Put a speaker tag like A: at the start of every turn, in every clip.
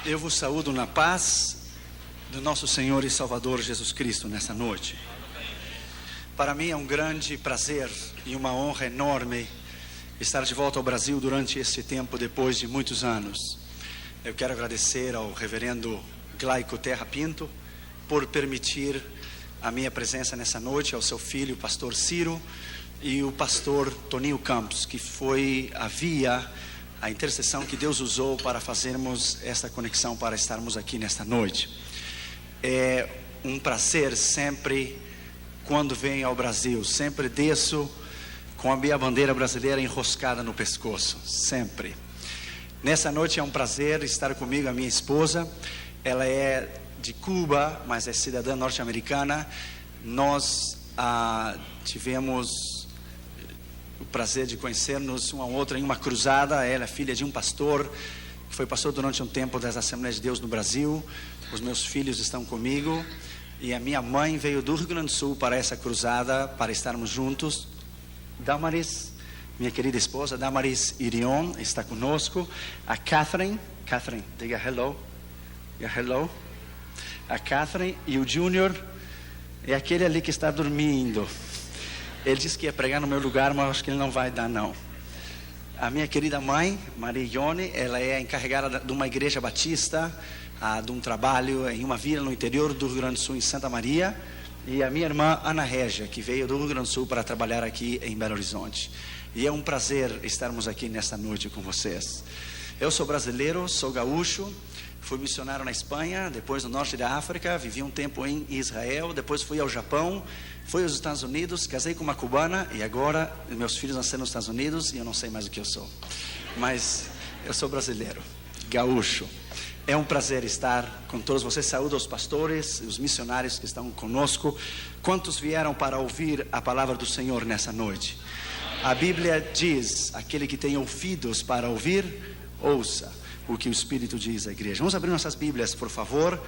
A: Eu vos saúdo na paz do nosso Senhor e Salvador Jesus Cristo nessa noite. Para mim é um grande prazer e uma honra enorme estar de volta ao Brasil durante este tempo, depois de muitos anos. Eu quero agradecer ao reverendo Glaico Terra Pinto por permitir a minha presença nessa noite, ao seu filho, o pastor Ciro, e o pastor Toninho Campos, que foi a intercessão que Deus usou para fazermos esta conexão, para estarmos aqui nesta noite. É um prazer sempre, quando venho ao Brasil, sempre desço com a minha bandeira brasileira enroscada no pescoço, sempre. Nessa noite é um prazer estar comigo a minha esposa. Ela é de Cuba, mas é cidadã norte-americana. Nós tivemos o prazer de conhecermos uma outra em uma cruzada. Ela é filha de um pastor, que foi pastor durante um tempo das Assembleias de Deus no Brasil. Os meus filhos estão comigo, e a minha mãe veio do Rio Grande do Sul para essa cruzada, para estarmos juntos. Damaris, minha querida esposa, Damaris Irion, está conosco. A Catherine, diga hello. Diga hello. A Catherine e o Junior é aquele ali que está dormindo. Ele disse que ia pregar no meu lugar, mas acho que ele não vai dar, não. A minha querida mãe, Maria Ione, ela é encarregada de uma igreja batista, de um trabalho em uma vila no interior do Rio Grande do Sul, em Santa Maria. E a minha irmã, Ana Régia, que veio do Rio Grande do Sul para trabalhar aqui em Belo Horizonte. E é um prazer estarmos aqui nesta noite com vocês. Eu sou brasileiro, sou gaúcho. Fui missionário na Espanha, depois no norte da África, vivi um tempo em Israel, depois fui ao Japão, fui aos Estados Unidos, casei com uma cubana e agora meus filhos nasceram nos Estados Unidos e eu não sei mais o que eu sou. Mas eu sou brasileiro, gaúcho. É um prazer estar com todos vocês. Saúdo aos pastores, os missionários que estão conosco. Quantos vieram para ouvir a palavra do Senhor nessa noite? A Bíblia diz: aquele que tem ouvidos para ouvir, ouça o que o Espírito diz à igreja. Vamos abrir nossas Bíblias, por favor,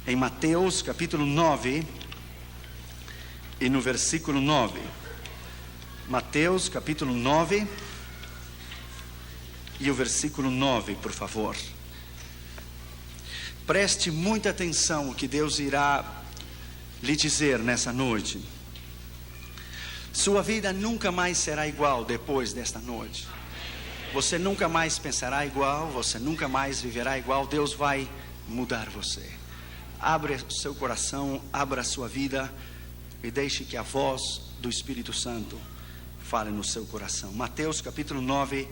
A: em Mateus capítulo 9 e no versículo 9. Mateus capítulo 9 e o versículo 9, por favor. Preste muita atenção o que Deus irá lhe dizer nessa noite. Sua vida nunca mais será igual depois desta noite. Você nunca mais pensará igual, você nunca mais viverá igual. Deus vai mudar você. Abra o seu coração, abra a sua vida e deixe que a voz do Espírito Santo fale no seu coração. Mateus capítulo 9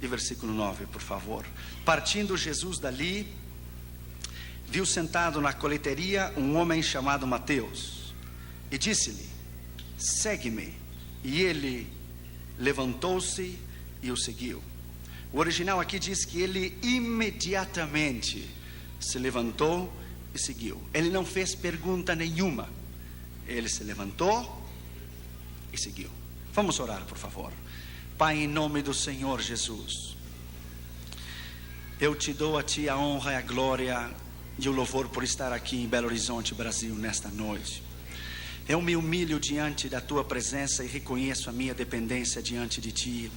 A: e versículo 9, por favor. Partindo Jesus dali, viu sentado na coleteria um homem chamado Mateus e disse-lhe: segue-me. E ele levantou-se e o seguiu. O original aqui diz que ele imediatamente se levantou e seguiu. Ele não fez pergunta nenhuma. Ele se levantou e seguiu. Vamos orar, por favor. Pai, em nome do Senhor Jesus, eu te dou a ti a honra e a glória e o louvor por estar aqui em Belo Horizonte, Brasil, nesta noite. Eu me humilho diante da tua presença e reconheço a minha dependência diante de ti.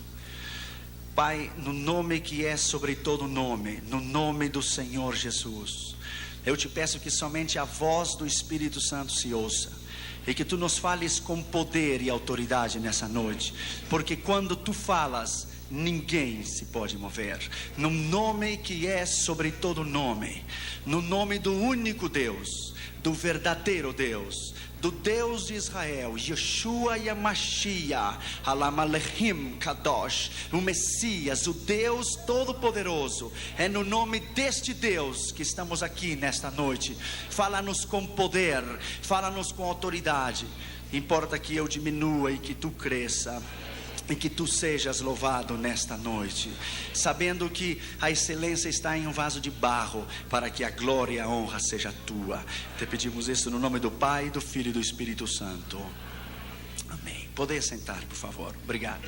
A: Pai, no nome que é sobre todo nome, no nome do Senhor Jesus, eu te peço que somente a voz do Espírito Santo se ouça, e que tu nos fales com poder e autoridade nessa noite, porque quando tu falas, ninguém se pode mover. No nome que é sobre todo nome, no nome do único Deus, do verdadeiro Deus, do Deus de Israel, Yeshua Yamashiach, Alamalechim Kadosh, o Messias, o Deus Todo-Poderoso. É no nome deste Deus que estamos aqui nesta noite. Fala-nos com poder, fala-nos com autoridade. Importa que eu diminua e que tu cresça, e que tu sejas louvado nesta noite, sabendo que a excelência está em um vaso de barro, para que a glória e a honra seja tua. Te pedimos isso no nome do Pai, do Filho e do Espírito Santo. Amém. Poder sentar, por favor. Obrigado.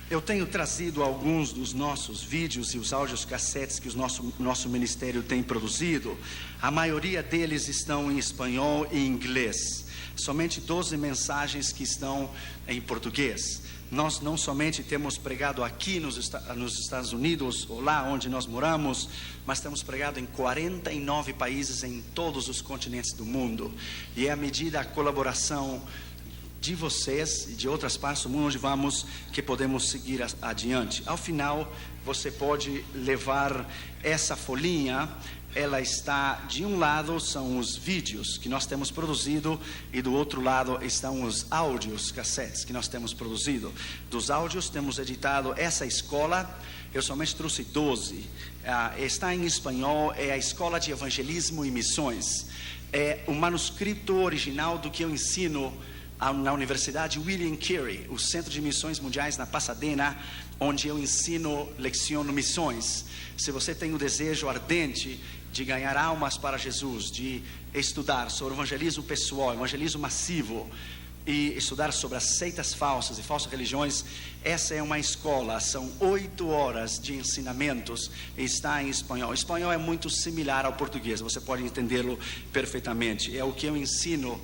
A: Eu tenho trazido alguns dos nossos vídeos e os áudios cassetes que o nosso ministério tem produzido. A maioria deles estão em espanhol e inglês. Somente 12 mensagens que estão em português. Nós não somente temos pregado aqui nos Estados Unidos, ou lá onde nós moramos, mas temos pregado em 49 países em todos os continentes do mundo. E é à medida da colaboração de vocês e de outras partes do mundo onde vamos, que podemos seguir adiante. Ao final, você pode levar essa folhinha. Ela está, de um lado são os vídeos que nós temos produzido, e do outro lado estão os áudios, cassetes que nós temos produzido. Dos áudios temos editado essa escola, eu somente trouxe 12, está em espanhol, é a Escola de Evangelismo e Missões. É o manuscrito original do que eu ensino na Universidade William Carey, o Centro de Missões Mundiais na Pasadena, onde eu ensino, leciono missões. Se você tem o desejo ardente de ganhar almas para Jesus, de estudar sobre evangelismo pessoal, evangelismo massivo, e estudar sobre as seitas falsas e falsas religiões, essa é uma escola. São 8 horas de ensinamentos e está em espanhol. O espanhol é muito similar ao português, você pode entendê-lo perfeitamente. É o que eu ensino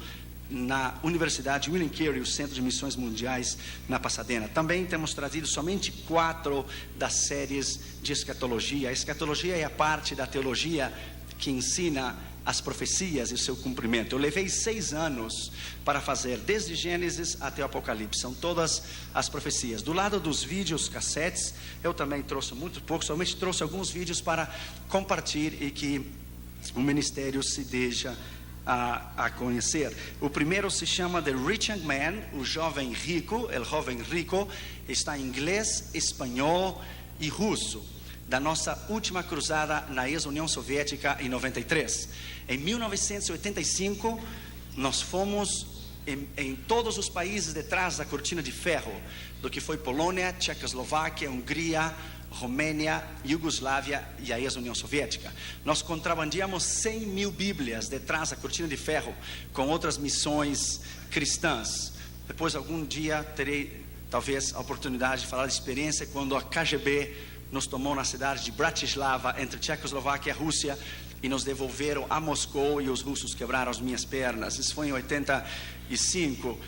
A: na Universidade William Carey, o Centro de Missões Mundiais na Pasadena. Também temos trazido somente 4 das séries de escatologia. A escatologia é a parte da teologia que ensina as profecias e o seu cumprimento. Eu levei 6 anos para fazer, desde Gênesis até o Apocalipse. São todas as profecias. Do lado dos vídeos, cassetes, eu também trouxe muito pouco, somente trouxe alguns vídeos para compartilhar e que o ministério se deixa a conhecer. O primeiro se chama The Rich Young Man, o jovem rico, el joven rico. Está em inglês, espanhol e russo, da nossa última cruzada na ex-União Soviética em 93. Em 1985 nós fomos em todos os países detrás da cortina de ferro, do que foi Polônia, Tchecoslováquia, Hungria, Romênia, Iugoslávia e a ex-União Soviética. Nós contrabandeamos 100 mil Bíblias detrás da cortina de ferro com outras missões cristãs. Depois, algum dia, terei talvez a oportunidade de falar de experiência quando a KGB nos tomou na cidade de Bratislava, entre Tchecoslováquia e Rússia, e nos devolveram a Moscou, e os russos quebraram as minhas pernas. Isso foi em 85,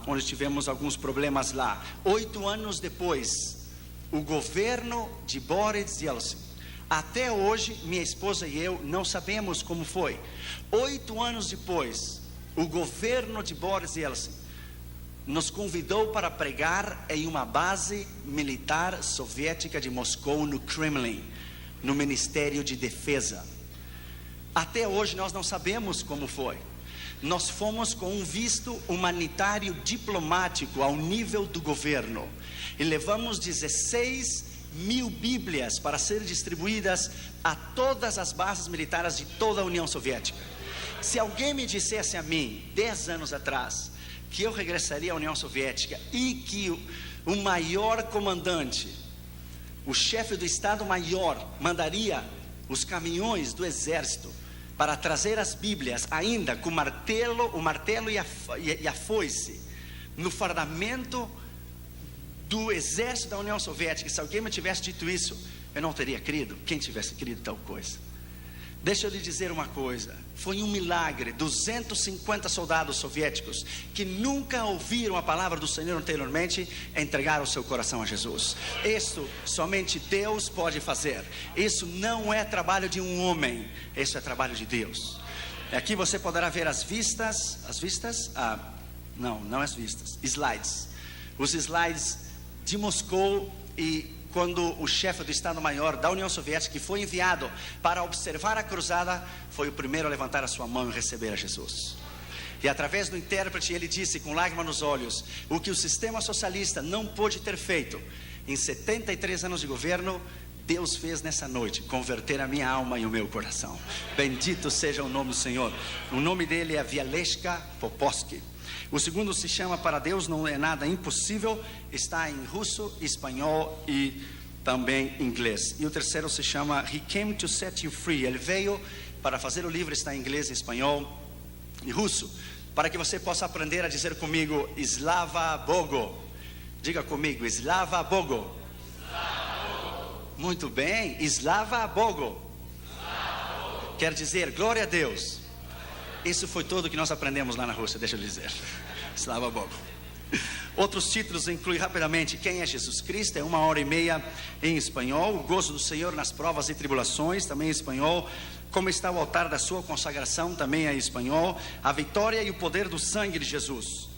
A: onde tivemos alguns problemas lá. 8 anos depois, o governo de Boris Yeltsin, até hoje minha esposa e eu não sabemos como foi. 8 anos depois, o governo de Boris Yeltsin nos convidou para pregar em uma base militar soviética de Moscou, no Kremlin, no Ministério de Defesa. Até hoje nós não sabemos como foi. Nós fomos com um visto humanitário diplomático ao nível do governo e levamos 16 mil Bíblias para serem distribuídas a todas as bases militares de toda a União Soviética. Se alguém me dissesse a mim, 10 anos atrás, que eu regressaria à União Soviética e que o maior comandante, o chefe do Estado-Maior, mandaria os caminhões do exército para trazer as Bíblias, ainda com o martelo e a foice, no fardamento do exército da União Soviética, se alguém me tivesse dito isso, eu não teria crido. Quem tivesse crido tal coisa? Deixa eu lhe dizer uma coisa, foi um milagre. 250 soldados soviéticos que nunca ouviram a palavra do Senhor anteriormente entregaram o seu coração a Jesus. Isso somente Deus pode fazer. Isso não é trabalho de um homem, isso é trabalho de Deus. Aqui você poderá ver as vistas, não as vistas, slides. Os slides de Moscou, e quando o chefe do Estado-Maior da União Soviética, que foi enviado para observar a cruzada, foi o primeiro a levantar a sua mão e receber a Jesus. E através do intérprete ele disse, com lágrima nos olhos, o que o sistema socialista não pôde ter feito em 73 anos de governo, Deus fez nessa noite, converter a minha alma e o meu coração. Bendito seja o nome do Senhor. O nome dele é Vialeshka Popovsky. O segundo se chama Para Deus Não É Nada Impossível, está em russo, espanhol e também inglês. E o terceiro se chama He Came to Set You Free. Ele veio para fazer o livro, está em inglês, espanhol e russo, para que você possa aprender a dizer comigo Slava Bogu, Diga comigo, Slava Bogu. Muito bem, Slava Bogu. Quer dizer, glória a Deus. Isso foi tudo que nós aprendemos lá na Rússia, deixa eu dizer. Slava Bogu. Outros títulos incluem rapidamente quem é Jesus Cristo, é 1h30 em espanhol. O gozo do Senhor nas provas e tribulações, também em espanhol. Como está o altar da sua consagração, também é em espanhol. A vitória e o poder do sangue de Jesus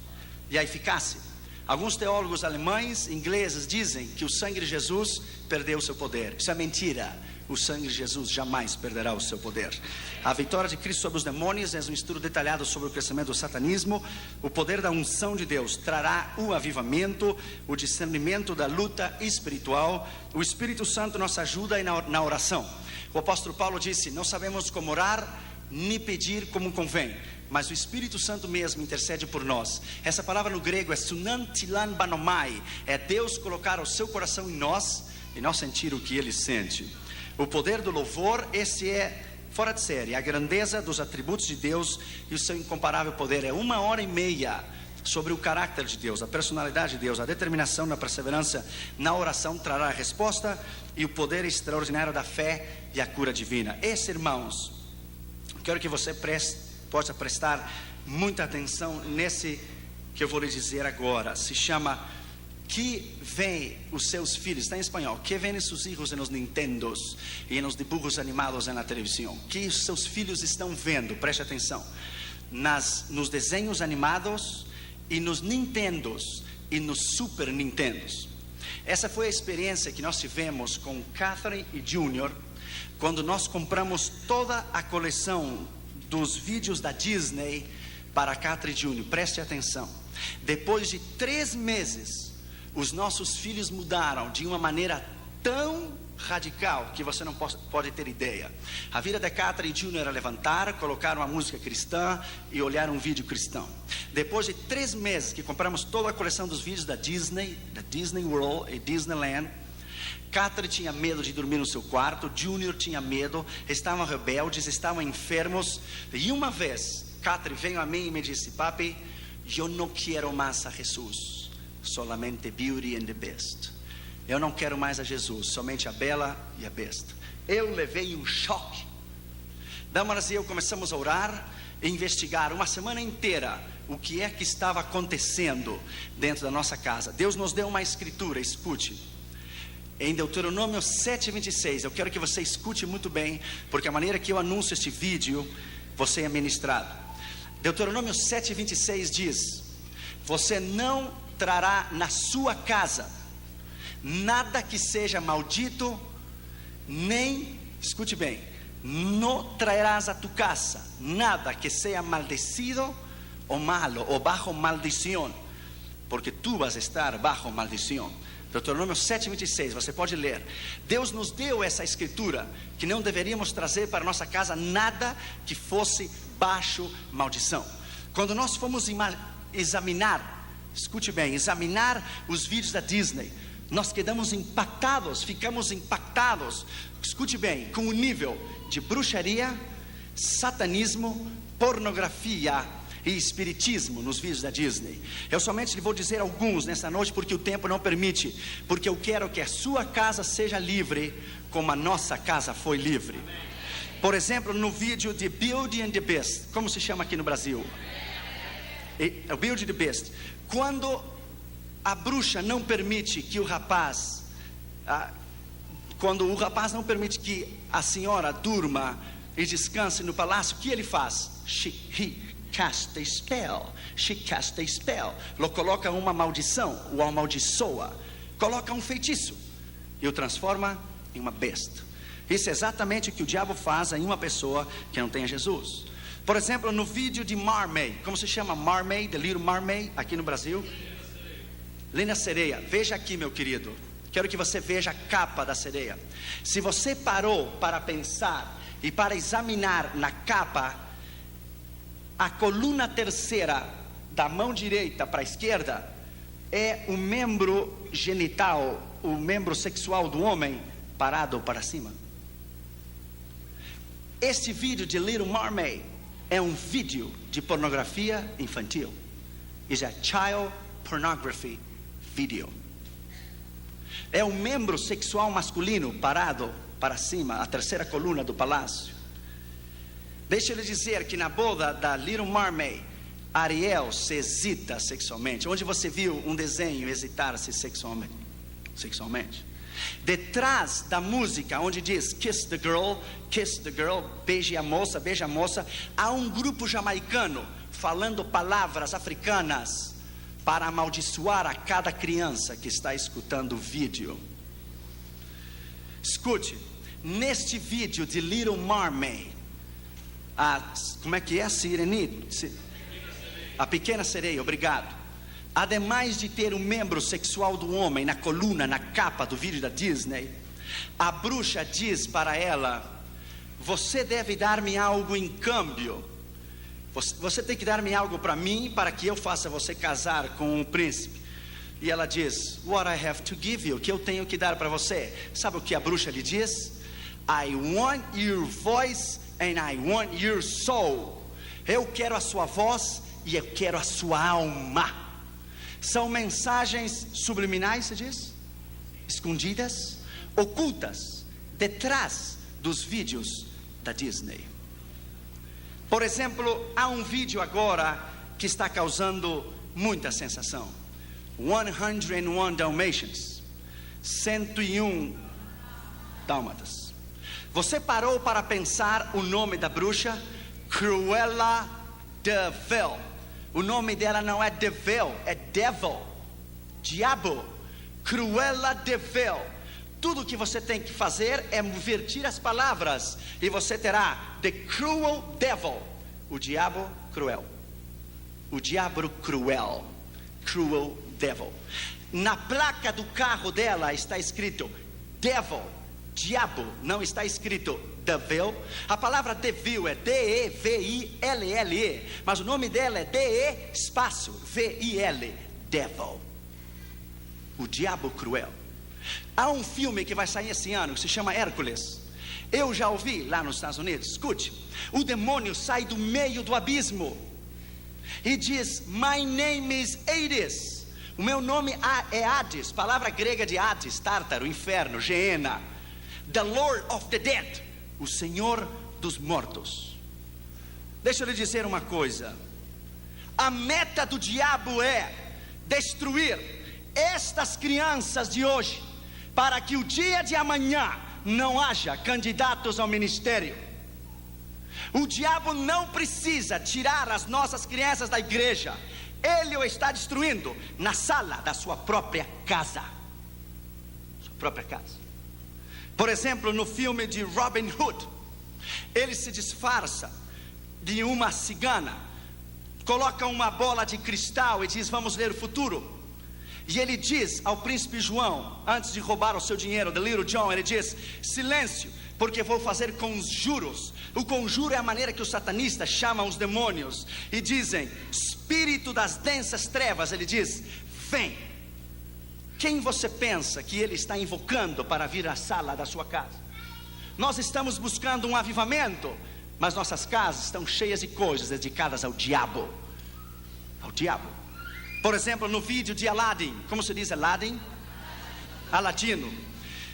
A: e a eficácia. Alguns teólogos alemães, ingleses dizem que o sangue de Jesus perdeu o seu poder. Isso é mentira. O sangue de Jesus jamais perderá o seu poder. A vitória de Cristo sobre os demônios é um estudo detalhado sobre o crescimento do satanismo. O poder da unção de Deus trará o avivamento, o discernimento da luta espiritual. O Espírito Santo nos ajuda na oração. O apóstolo Paulo disse: não sabemos como orar, nem pedir como convém, mas o Espírito Santo mesmo intercede por nós. Essa palavra no grego é sunantilan banomai. É Deus colocar o seu coração em nós e nós sentir o que Ele sente. O poder do louvor, esse é fora de série. A grandeza dos atributos de Deus e o seu incomparável poder. É 1h30 sobre o caráter de Deus, a personalidade de Deus. A determinação na perseverança na oração trará a resposta e o poder extraordinário da fé e a cura divina. Esse, irmãos, quero que você possa prestar muita atenção nesse que eu vou lhe dizer agora. Se chama que vem os seus filhos, está em espanhol, que vem seus filhos nos Nintendos e nos dibujos animados na televisão. Que os seus filhos estão vendo, preste atenção, nos desenhos animados e nos Nintendos e nos Super Nintendos. Essa foi a experiência que nós tivemos com Catherine e Junior quando nós compramos toda a coleção dos vídeos da Disney para Catherine e Junior. Preste atenção. Depois de 3 meses, os nossos filhos mudaram de uma maneira tão radical que você não pode ter ideia. A vida da Catherine e Junior era levantar, colocar uma música cristã e olhar um vídeo cristão. Depois de 3 meses que compramos toda a coleção dos vídeos da Disney World e Disneyland, Catherine tinha medo de dormir no seu quarto, Junior tinha medo, estavam rebeldes, estavam enfermos. E uma vez, Catherine veio a mim e me disse: papi, eu não quero mais a Jesus, solamente Beauty and the Beast. Eu não quero mais a Jesus, somente a Bela e a Besta. Eu levei um choque. Damaras e eu começamos a orar e investigar uma semana inteira o que é que estava acontecendo dentro da nossa casa. Deus nos deu uma escritura, escute. Em Deuteronômio 7:26, eu quero que você escute muito bem, porque a maneira que eu anuncio este vídeo, você é ministrado. Deuteronômio 7:26 diz: você não trará na sua casa nada que seja maldito, nem, escute bem, não traerás a tu casa nada que seja maldecido ou malo, ou bajo maldição, porque tu vas estar bajo maldição. Deuteronômio 7:26, você pode ler. Deus nos deu essa escritura, que não deveríamos trazer para nossa casa nada que fosse baixo maldição. Quando nós fomos examinar, escute bem, examinar os vídeos da Disney, nós ficamos impactados, escute bem, com o nível de bruxaria, satanismo, pornografia e espiritismo nos vídeos da Disney. Eu somente lhe vou dizer alguns nessa noite, porque o tempo não permite, porque eu quero que a sua casa seja livre, como a nossa casa foi livre. Por exemplo, no vídeo de Beauty and the Beast, como se chama aqui no Brasil? O Beauty and the Beast. Quando a bruxa não permite que o rapaz, quando o rapaz não permite que a senhora durma e descanse no palácio, o que ele faz? He cast a spell. She cast a spell. Lo coloca uma maldição, o amaldiçoa, coloca um feitiço e o transforma em uma besta. Isso é exatamente o que o diabo faz em uma pessoa que não tem a Jesus. Por exemplo, no vídeo de Mermaid, como se chama? Mermaid, The Little Mermaid, aqui no Brasil. Linda Sereia. Veja aqui, meu querido, quero que você veja a capa da sereia. Se você parou para pensar e para examinar na capa, a coluna terceira da mão direita para a esquerda é o membro genital, o membro sexual do homem parado para cima. Este vídeo de Little Mermaid é um vídeo de pornografia infantil. Is a child pornography vídeo. É um membro sexual masculino parado para cima, a terceira coluna do palácio. Deixa eu lhe dizer que na boda da Little Mermaid, Ariel se excita sexualmente. Onde você viu um desenho excitar-se sexualmente? Detrás da música onde diz kiss the girl, beije a moça, há um grupo jamaicano falando palavras africanas para amaldiçoar a cada criança que está escutando o vídeo. Escute, neste vídeo de Little Mermaid, como é que é? A pequena sereia, obrigado. Ademais de ter um membro sexual do homem na coluna, na capa do vídeo da Disney, a bruxa diz para ela: você deve dar-me algo em câmbio. Você tem que dar-me algo para mim, para que eu faça você casar com um príncipe. E ela diz: what I have to give you, que eu tenho que dar para você. Sabe o que a bruxa lhe diz? I want your voice and I want your soul. Eu quero a sua voz e eu quero a sua alma. São mensagens subliminais, se diz? Escondidas, ocultas, detrás dos vídeos da Disney. Por exemplo, há um vídeo agora que está causando muita sensação. 101 Dalmatians, 101 Dálmatas. Você parou para pensar o nome da bruxa? Cruella de Vil. O nome dela não é de Vil, é Devil, diabo. Cruella de Vil. Tudo que você tem que fazer é invertir as palavras e você terá The Cruel Devil, o diabo cruel. O diabo cruel, Cruel Devil. Na placa do carro dela está escrito Devil, diabo, não está escrito Devil. A palavra devil é D-E-V-I-L-L-E, mas o nome dela é D-E espaço V-I-L, Devil, o diabo cruel. Há um filme que vai sair esse ano que se chama Hércules. Eu já ouvi lá nos Estados Unidos. Escute, o demônio sai do meio do abismo e diz: my name is Hades. O meu nome é Hades, palavra grega de Hades, Tártaro, inferno, Geena. The Lord of the Dead, o Senhor dos mortos. Deixa eu lhe dizer uma coisa: a meta do diabo é destruir estas crianças de hoje, para que o dia de amanhã não haja candidatos ao ministério. O diabo não precisa tirar as nossas crianças da igreja. Ele o está destruindo na sala da sua própria casa. Sua própria casa. Por exemplo, no filme de Robin Hood, ele se disfarça de uma cigana, coloca uma bola de cristal e diz: vamos ler o futuro. E ele diz ao príncipe João, antes de roubar o seu dinheiro, the little John, ele diz: silêncio, porque vou fazer conjuros. O conjuro é a maneira que os satanistas chamam os demônios e dizem: espírito das densas trevas, ele diz: vem. Quem você pensa que ele está invocando para vir à sala da sua casa? Nós estamos buscando um avivamento, mas nossas casas estão cheias de coisas dedicadas ao diabo. Ao diabo. Por exemplo, no vídeo de Aladdin, como se diz Aladdin? Aladino.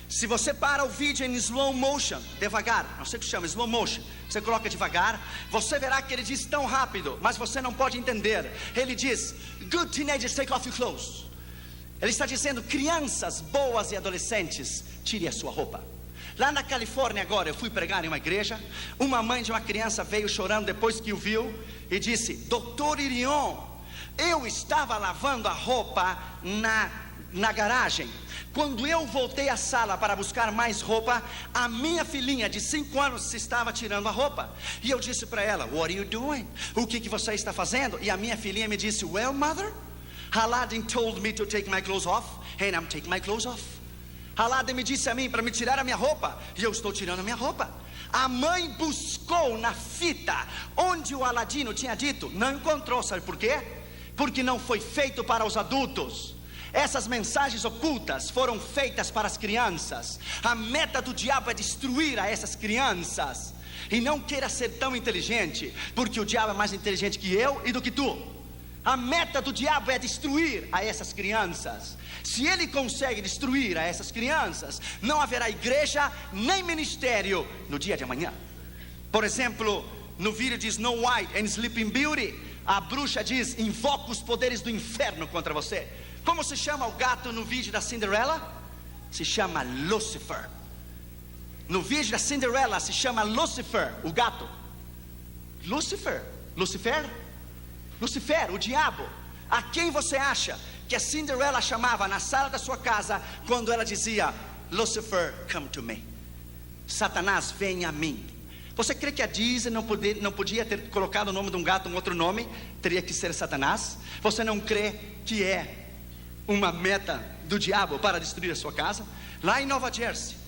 A: Se você para o vídeo em slow motion, devagar, não sei o que chama, slow motion, você coloca devagar, você verá que ele diz tão rápido, mas você não pode entender. Ele diz: good teenagers, take off your clothes. Ele está dizendo: crianças boas e adolescentes, tire a sua roupa. Lá na Califórnia agora, eu fui pregar em uma igreja. Uma mãe de uma criança veio chorando depois que o viu e disse: Dr. Irion, eu estava lavando a roupa na garagem. Quando eu voltei à sala para buscar mais roupa, a minha filhinha de 5 anos estava tirando a roupa. E eu disse para ela: what are you doing? O que você está fazendo? E a minha filhinha me disse: well, mother, Aladdin told me to take my clothes off, and I'm taking my clothes off. Aladdin me disse a mim para me tirar a minha roupa, e eu estou tirando a minha roupa. A mãe buscou na fita onde o Aladino tinha dito, não encontrou. Sabe por quê? Porque não foi feito para os adultos. Essas mensagens ocultas foram feitas para as crianças. A meta do diabo é destruir a essas crianças. E não queira ser tão inteligente, porque o diabo é mais inteligente que eu e do que tu. A meta do diabo é destruir a essas crianças. Se ele consegue destruir a essas crianças, não haverá igreja nem ministério no dia de amanhã. Por exemplo, no vídeo de Snow White and Sleeping Beauty, a bruxa diz: invoca os poderes do inferno contra você. Como se chama o gato no vídeo da Cinderela? Se chama Lucifer. No vídeo da Cinderela se chama Lucifer, o gato. Lucifer, o diabo. A quem você acha que a Cinderela chamava na sala da sua casa quando ela dizia: Lucifer, come to me? Satanás, vem a mim. Você crê que a Disney não podia ter colocado o nome de um gato um outro nome? Teria que ser Satanás? Você não crê que é uma meta do diabo para destruir a sua casa? Lá em Nova Jersey,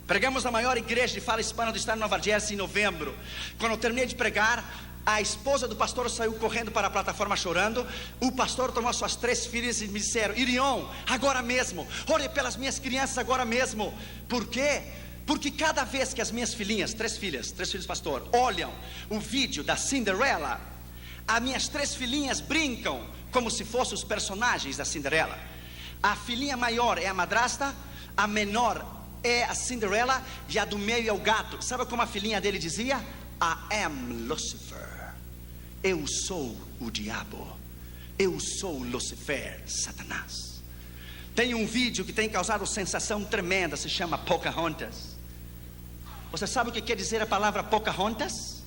A: pregamos na maior igreja de fala hispana do estado de Nova Jersey em novembro. Quando eu terminei de pregar, a esposa do pastor saiu correndo para a plataforma chorando. O pastor tomou suas 3 filhas e me disseram: Irion, agora mesmo, ore pelas minhas crianças agora mesmo. Por quê? Porque cada vez que as minhas filhinhas, 3 filhos pastor, olham o vídeo da Cinderela, as minhas 3 filhinhas brincam como se fossem os personagens da Cinderela. A filhinha maior é a madrasta, a menor é a Cinderela e a do meio é o gato. Sabe como a filhinha dele dizia? I am Lucifer. Eu sou o diabo. Eu sou Lucifer, Satanás. Tem um vídeo que tem causado sensação tremenda, se chama Pocahontas. Você sabe o que quer dizer a palavra Pocahontas?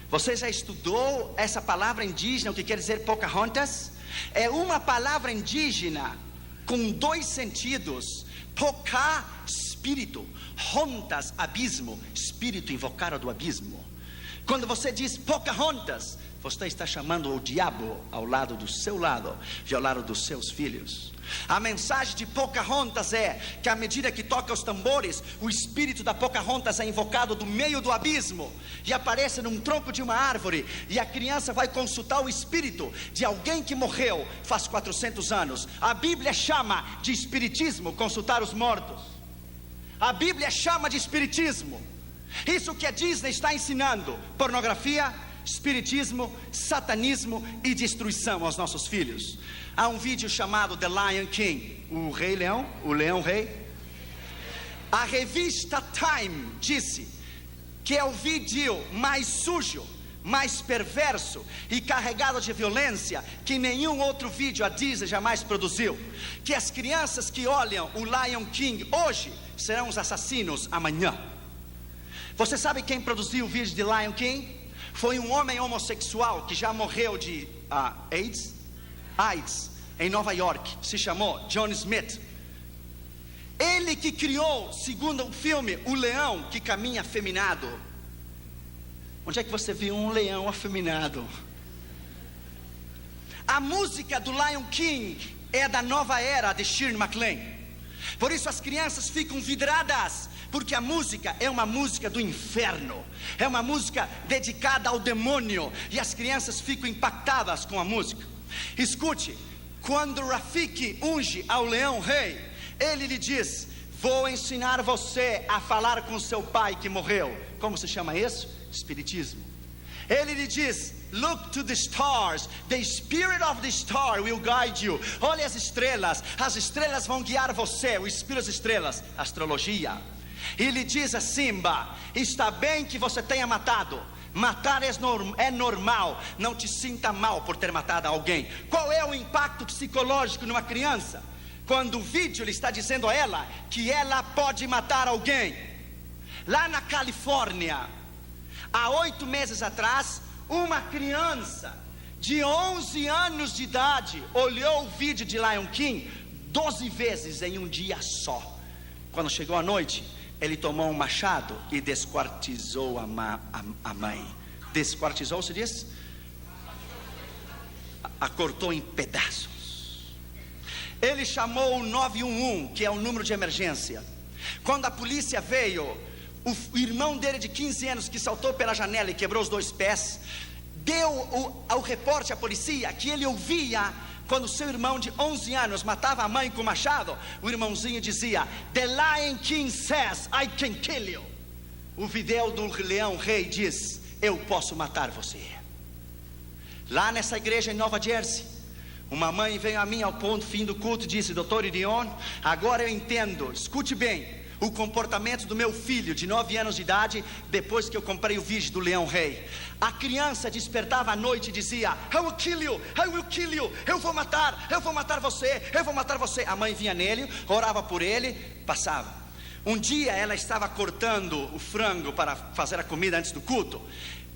A: Você já estudou essa palavra indígena, o que quer dizer Pocahontas? É uma palavra indígena com 2 sentidos. Poca, espírito. Hontas, abismo. Espírito invocado do abismo. Quando você diz Pocahontas, você está chamando o diabo ao lado do seu lado e ao lado dos seus filhos. A mensagem de Pocahontas é que à medida que toca os tambores, o espírito da Pocahontas é invocado do meio do abismo e aparece num tronco de uma árvore, e a criança vai consultar o espírito de alguém que morreu faz 400 anos. A Bíblia chama de espiritismo consultar os mortos. A Bíblia chama de espiritismo. Isso que a Disney está ensinando: pornografia, espiritismo, satanismo e destruição aos nossos filhos. Há um vídeo chamado The Lion King, o Rei Leão, o Leão Rei. A revista Time disse que é o vídeo mais sujo, mais perverso e carregado de violência que nenhum outro vídeo a Disney jamais produziu. Que as crianças que olham o Lion King hoje serão os assassinos amanhã. Você sabe quem produziu o vídeo de Lion King? Foi um homem homossexual que já morreu de AIDS em Nova York. Se chamou John Smith. Ele que criou, segundo o filme, o leão que caminha afeminado. Onde é que você viu um leão afeminado? A música do Lion King é da nova era de Shirley MacLaine. Por isso as crianças ficam vidradas, porque a música é uma música do inferno, é uma música dedicada ao demônio, e as crianças ficam impactadas com a música. Escute, quando Rafiki unge ao leão rei, ele lhe diz: vou ensinar você a falar com seu pai que morreu. Como se chama isso? Espiritismo. Ele lhe diz: look to the stars, the spirit of the star will guide you. Olhe as estrelas vão guiar você. O espírito das estrelas, astrologia. E lhe diz a Simba: está bem que você tenha matado. Matar é normal. Não te sinta mal por ter matado alguém. Qual é o impacto psicológico numa criança? Quando o vídeo lhe está dizendo a ela que ela pode matar alguém. Lá na Califórnia, há 8 meses atrás, uma criança de 11 anos de idade olhou o vídeo de Lion King 12 vezes em um dia só. Quando chegou a noite, ele tomou um machado e desquartizou a mãe. Desquartizou, se diz? A cortou em pedaços. Ele chamou o 911, que é o número de emergência. Quando a polícia veio, o irmão dele de 15 anos, que saltou pela janela e quebrou os 2 pés, deu ao repórter à polícia que ele ouvia quando seu irmão de 11 anos matava a mãe com machado. O irmãozinho dizia: The Lion King says I can kill you. O vídeo do leão rei diz: eu posso matar você. Lá nessa igreja em Nova Jersey, uma mãe veio a mim ao fim do culto e disse: Dr. Irion, agora eu entendo, escute bem, o comportamento do meu filho de 9 anos de idade, depois que eu comprei o vídeo do Leão Rei. A criança despertava à noite e dizia: I will kill you, I will kill you. Eu vou matar você, eu vou matar você. A mãe vinha nele, orava por ele, passava. Um dia ela estava cortando o frango para fazer a comida antes do culto,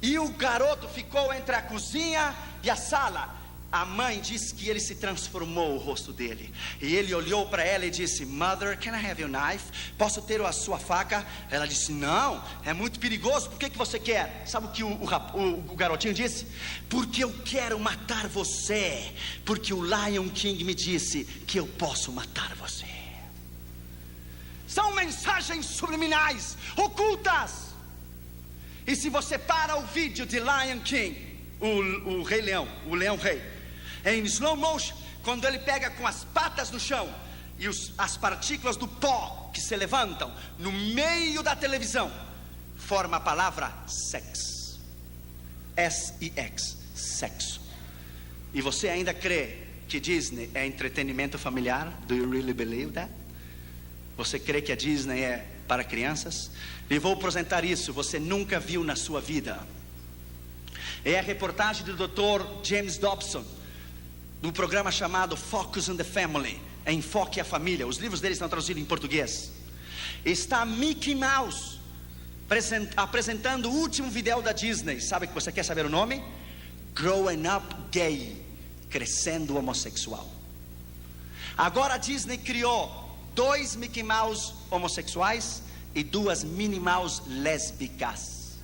A: e o garoto ficou entre a cozinha e a sala. A mãe disse que ele se transformou o rosto dele, e ele olhou para ela e disse: Mother, can I have your knife? Posso ter a sua faca? Ela disse: não, é muito perigoso. Por que você quer? Sabe o que o garotinho disse? Porque eu quero matar você, porque o Lion King me disse que eu posso matar você. São mensagens subliminais, ocultas. E se você para o vídeo de Lion King, o Rei Leão, o Leão Rei, em slow motion, quando ele pega com as patas no chão e as partículas do pó que se levantam no meio da televisão, forma a palavra sex, S-E-X, sexo. E você ainda crê que Disney é entretenimento familiar? Do you really believe that? Você crê que a Disney é para crianças? E vou apresentar isso, você nunca viu na sua vida. É a reportagem do Dr. James Dobson, do programa chamado Focus on the Family, Enfoque a Família. Os livros dele estão traduzidos em português. Está Mickey Mouse apresentando o último vídeo da Disney. Sabe que você quer saber o nome? Growing Up Gay, Crescendo Homossexual. Agora a Disney criou 2 Mickey Mouse homossexuais e 2 Minnie Mouse lésbicas.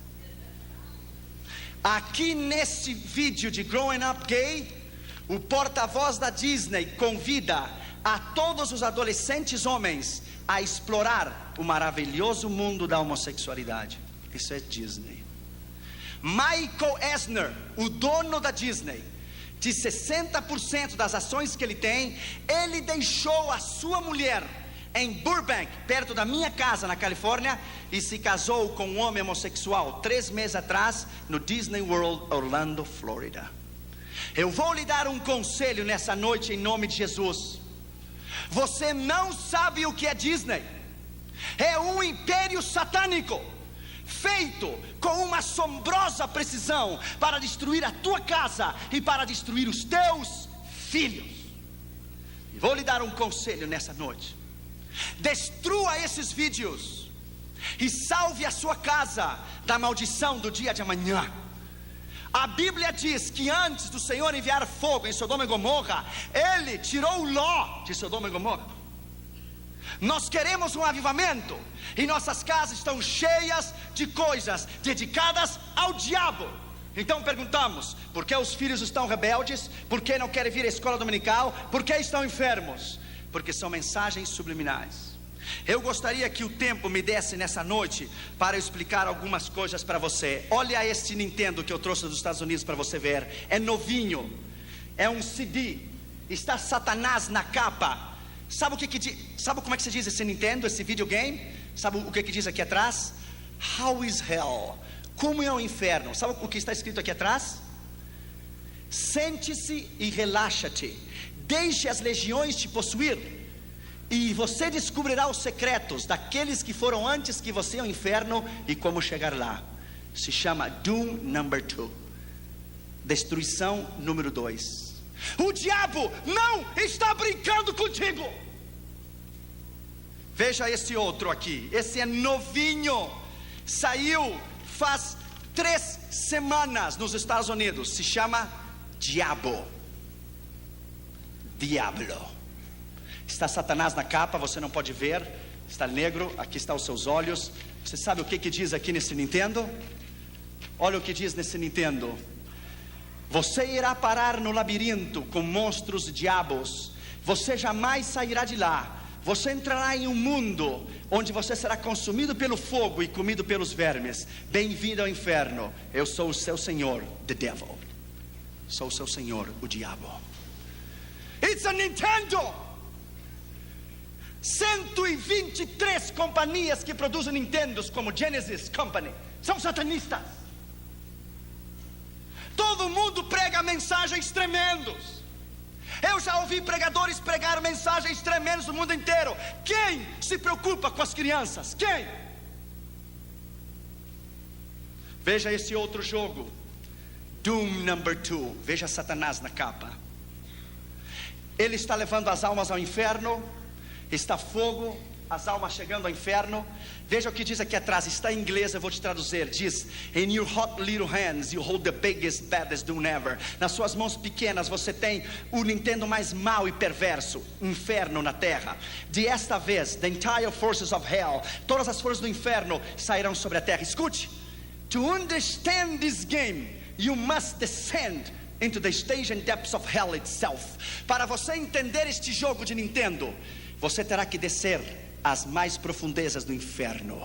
A: Aqui nesse vídeo de Growing Up Gay, o porta-voz da Disney convida a todos os adolescentes homens a explorar o maravilhoso mundo da homossexualidade. Isso é Disney. Michael Eisner, o dono da Disney, de 60% das ações que ele tem, ele deixou a sua mulher em Burbank, perto da minha casa na Califórnia, e se casou com um homem homossexual 3 meses atrás no Disney World, Orlando, Flórida. Eu vou lhe dar um conselho nessa noite em nome de Jesus. Você não sabe o que é Disney. É um império satânico, feito com uma assombrosa precisão para destruir a tua casa e para destruir os teus filhos. E vou lhe dar um conselho nessa noite: destrua esses vídeos e salve a sua casa da maldição do dia de amanhã. A Bíblia diz que antes do Senhor enviar fogo em Sodoma e Gomorra, Ele tirou Ló de Sodoma e Gomorra. Nós queremos um avivamento, e nossas casas estão cheias de coisas dedicadas ao diabo. Então perguntamos: por que os filhos estão rebeldes? Por que não querem vir à escola dominical? Por que estão enfermos? Porque são mensagens subliminais. Eu gostaria que o tempo me desse nessa noite para explicar algumas coisas para você. Olha este Nintendo que eu trouxe dos Estados Unidos para você ver. É novinho, é um CD, está Satanás na capa. Sabe como é que se diz esse Nintendo, esse videogame? Sabe o que diz aqui atrás? How is hell? Como é o inferno? Sabe o que está escrito aqui atrás? Sente-se e relaxa-te, deixe as legiões te possuir, e você descobrirá os secretos daqueles que foram antes que você ao inferno e como chegar lá. Se chama Doom Number 2, destruição número 2. O diabo não está brincando contigo. Veja esse outro aqui, esse é novinho, saiu faz 3 semanas nos Estados Unidos, se chama Diablo. Está Satanás na capa, você não pode ver, está negro, aqui estão os seus olhos. Você sabe o que diz aqui nesse Nintendo? Olha o que diz nesse Nintendo: você irá parar no labirinto com monstros e diabos, você jamais sairá de lá. Você entrará em um mundo onde você será consumido pelo fogo e comido pelos vermes. Bem-vindo ao inferno. Eu sou o seu senhor, the devil. Sou o seu senhor, o diabo. It's a Nintendo. 123 companhias que produzem Nintendos, como Genesis Company, são satanistas. Todo mundo prega mensagens tremendas. Eu já ouvi pregadores pregar mensagens tremendas no mundo inteiro. Quem se preocupa com as crianças? Quem? Veja esse outro jogo, Doom number 2. Veja Satanás na capa. Ele está levando as almas ao inferno. Está fogo, as almas chegando ao inferno. Veja o que diz aqui atrás, está em inglês, eu vou te traduzir. Diz: In your hot little hands you hold the biggest, baddest doom ever. Nas suas mãos pequenas você tem o Nintendo mais mau e perverso, inferno na terra. De esta vez, the entire forces of hell, todas as forças do inferno sairão sobre a terra. Escute: To understand this game, you must descend into the stage and depths of hell itself. Para você entender este jogo de Nintendo, você terá que descer às mais profundezas do inferno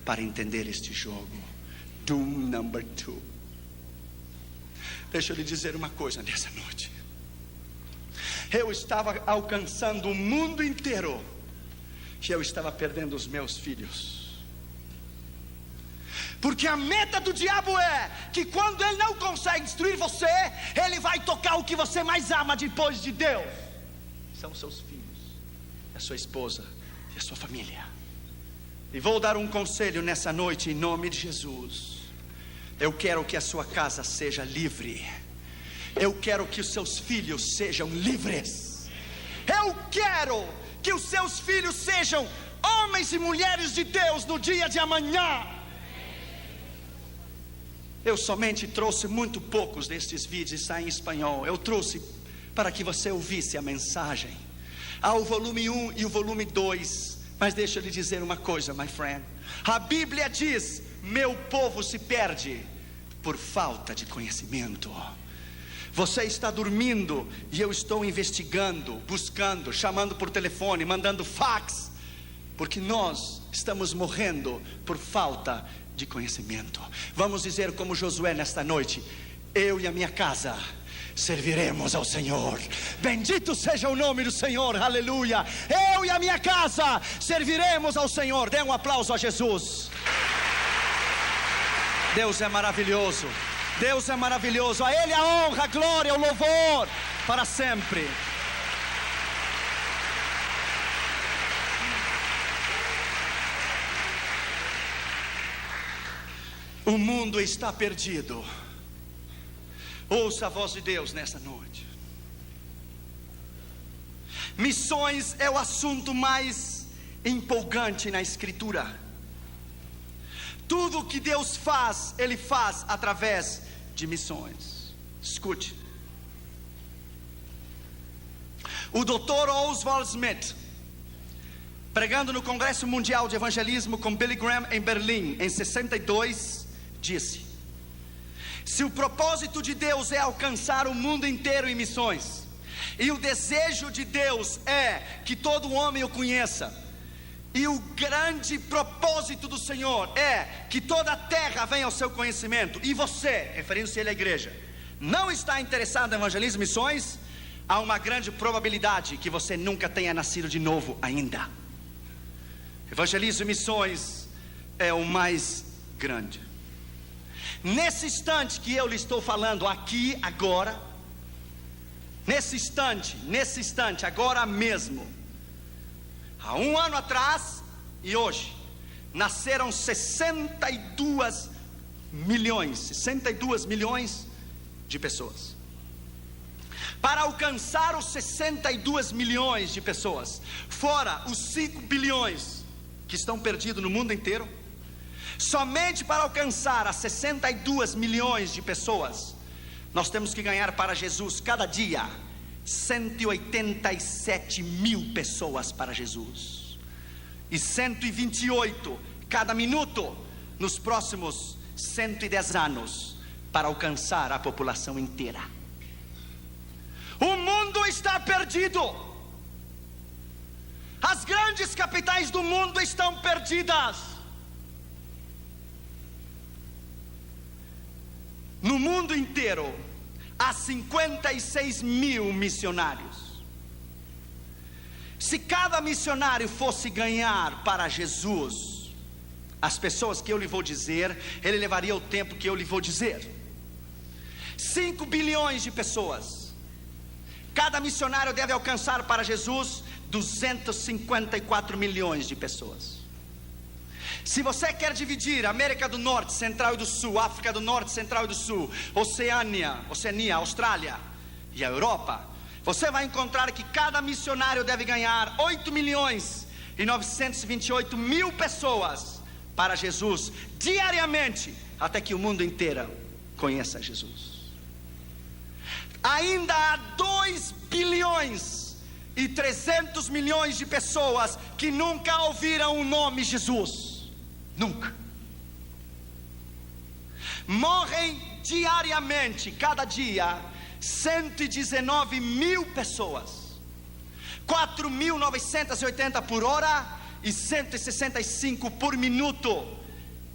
A: para entender este jogo. Doom number 2. Deixa eu lhe dizer uma coisa nessa noite. Eu estava alcançando o mundo inteiro e eu estava perdendo os meus filhos. Porque a meta do diabo é que quando ele não consegue destruir você, ele vai tocar o que você mais ama depois de Deus. São seus filhos, a sua esposa e a sua família. E vou dar um conselho nessa noite em nome de Jesus. Eu quero que a sua casa seja livre. Eu quero que os seus filhos sejam livres. Eu quero que os seus filhos sejam homens e mulheres de Deus no dia de amanhã. Eu somente trouxe muito poucos destes vídeos, está em espanhol. Eu trouxe para que você ouvisse a mensagem. Há o volume 1 e o volume 2. Mas deixa eu lhe dizer uma coisa, my friend. A Bíblia diz: meu povo se perde por falta de conhecimento. Você está dormindo e eu estou investigando, buscando, chamando por telefone, mandando fax, porque nós estamos morrendo por falta de conhecimento. Vamos dizer como Josué nesta noite: eu e a minha casa serviremos ao Senhor. Bendito seja o nome do Senhor, aleluia. Eu e a minha casa serviremos ao Senhor. Dê um aplauso a Jesus. Deus é maravilhoso. Deus é maravilhoso. A Ele a honra, a glória, o louvor para sempre. O mundo está perdido. Ouça a voz de Deus nessa noite. Missões é o assunto mais empolgante na Escritura. Tudo que Deus faz, Ele faz através de missões. Escute. O Dr. Oswald Smith, pregando no Congresso Mundial de Evangelismo com Billy Graham em Berlim em 62, disse: se o propósito de Deus é alcançar o mundo inteiro em missões, e o desejo de Deus é que todo homem o conheça, e o grande propósito do Senhor é que toda a terra venha ao seu conhecimento, e você, referindo-se ele à igreja, não está interessado em evangelismo e missões, há uma grande probabilidade que você nunca tenha nascido de novo ainda. Evangelismo e missões é o mais grande. Nesse instante que eu lhe estou falando aqui, agora, nesse instante, agora mesmo, há um ano atrás e hoje, nasceram 62 milhões de pessoas. Para alcançar os 62 milhões de pessoas, fora os 5 bilhões que estão perdidos no mundo inteiro, somente para alcançar as 62 milhões de pessoas, nós temos que ganhar para Jesus cada dia 187 mil pessoas para Jesus, e 128 cada minuto nos próximos 110 anos, para alcançar a população inteira. O mundo está perdido. As grandes capitais do mundo estão perdidas. No mundo inteiro há 56 mil missionários. Se cada missionário fosse ganhar para Jesus as pessoas que eu lhe vou dizer, ele levaria o tempo que eu lhe vou dizer. 5 bilhões de pessoas. Cada missionário deve alcançar para Jesus 254 milhões de pessoas. Se você quer dividir América do Norte, Central e do Sul, África do Norte, Central e do Sul, Oceania, Austrália e a Europa, você vai encontrar que cada missionário deve ganhar 8 milhões e 928 mil pessoas para Jesus diariamente, até que o mundo inteiro conheça Jesus. Ainda há 2 bilhões e 300 milhões de pessoas que nunca ouviram o nome Jesus. Nunca. Morrem diariamente, cada dia, 119 mil pessoas, 4.980 por hora e 165 por minuto,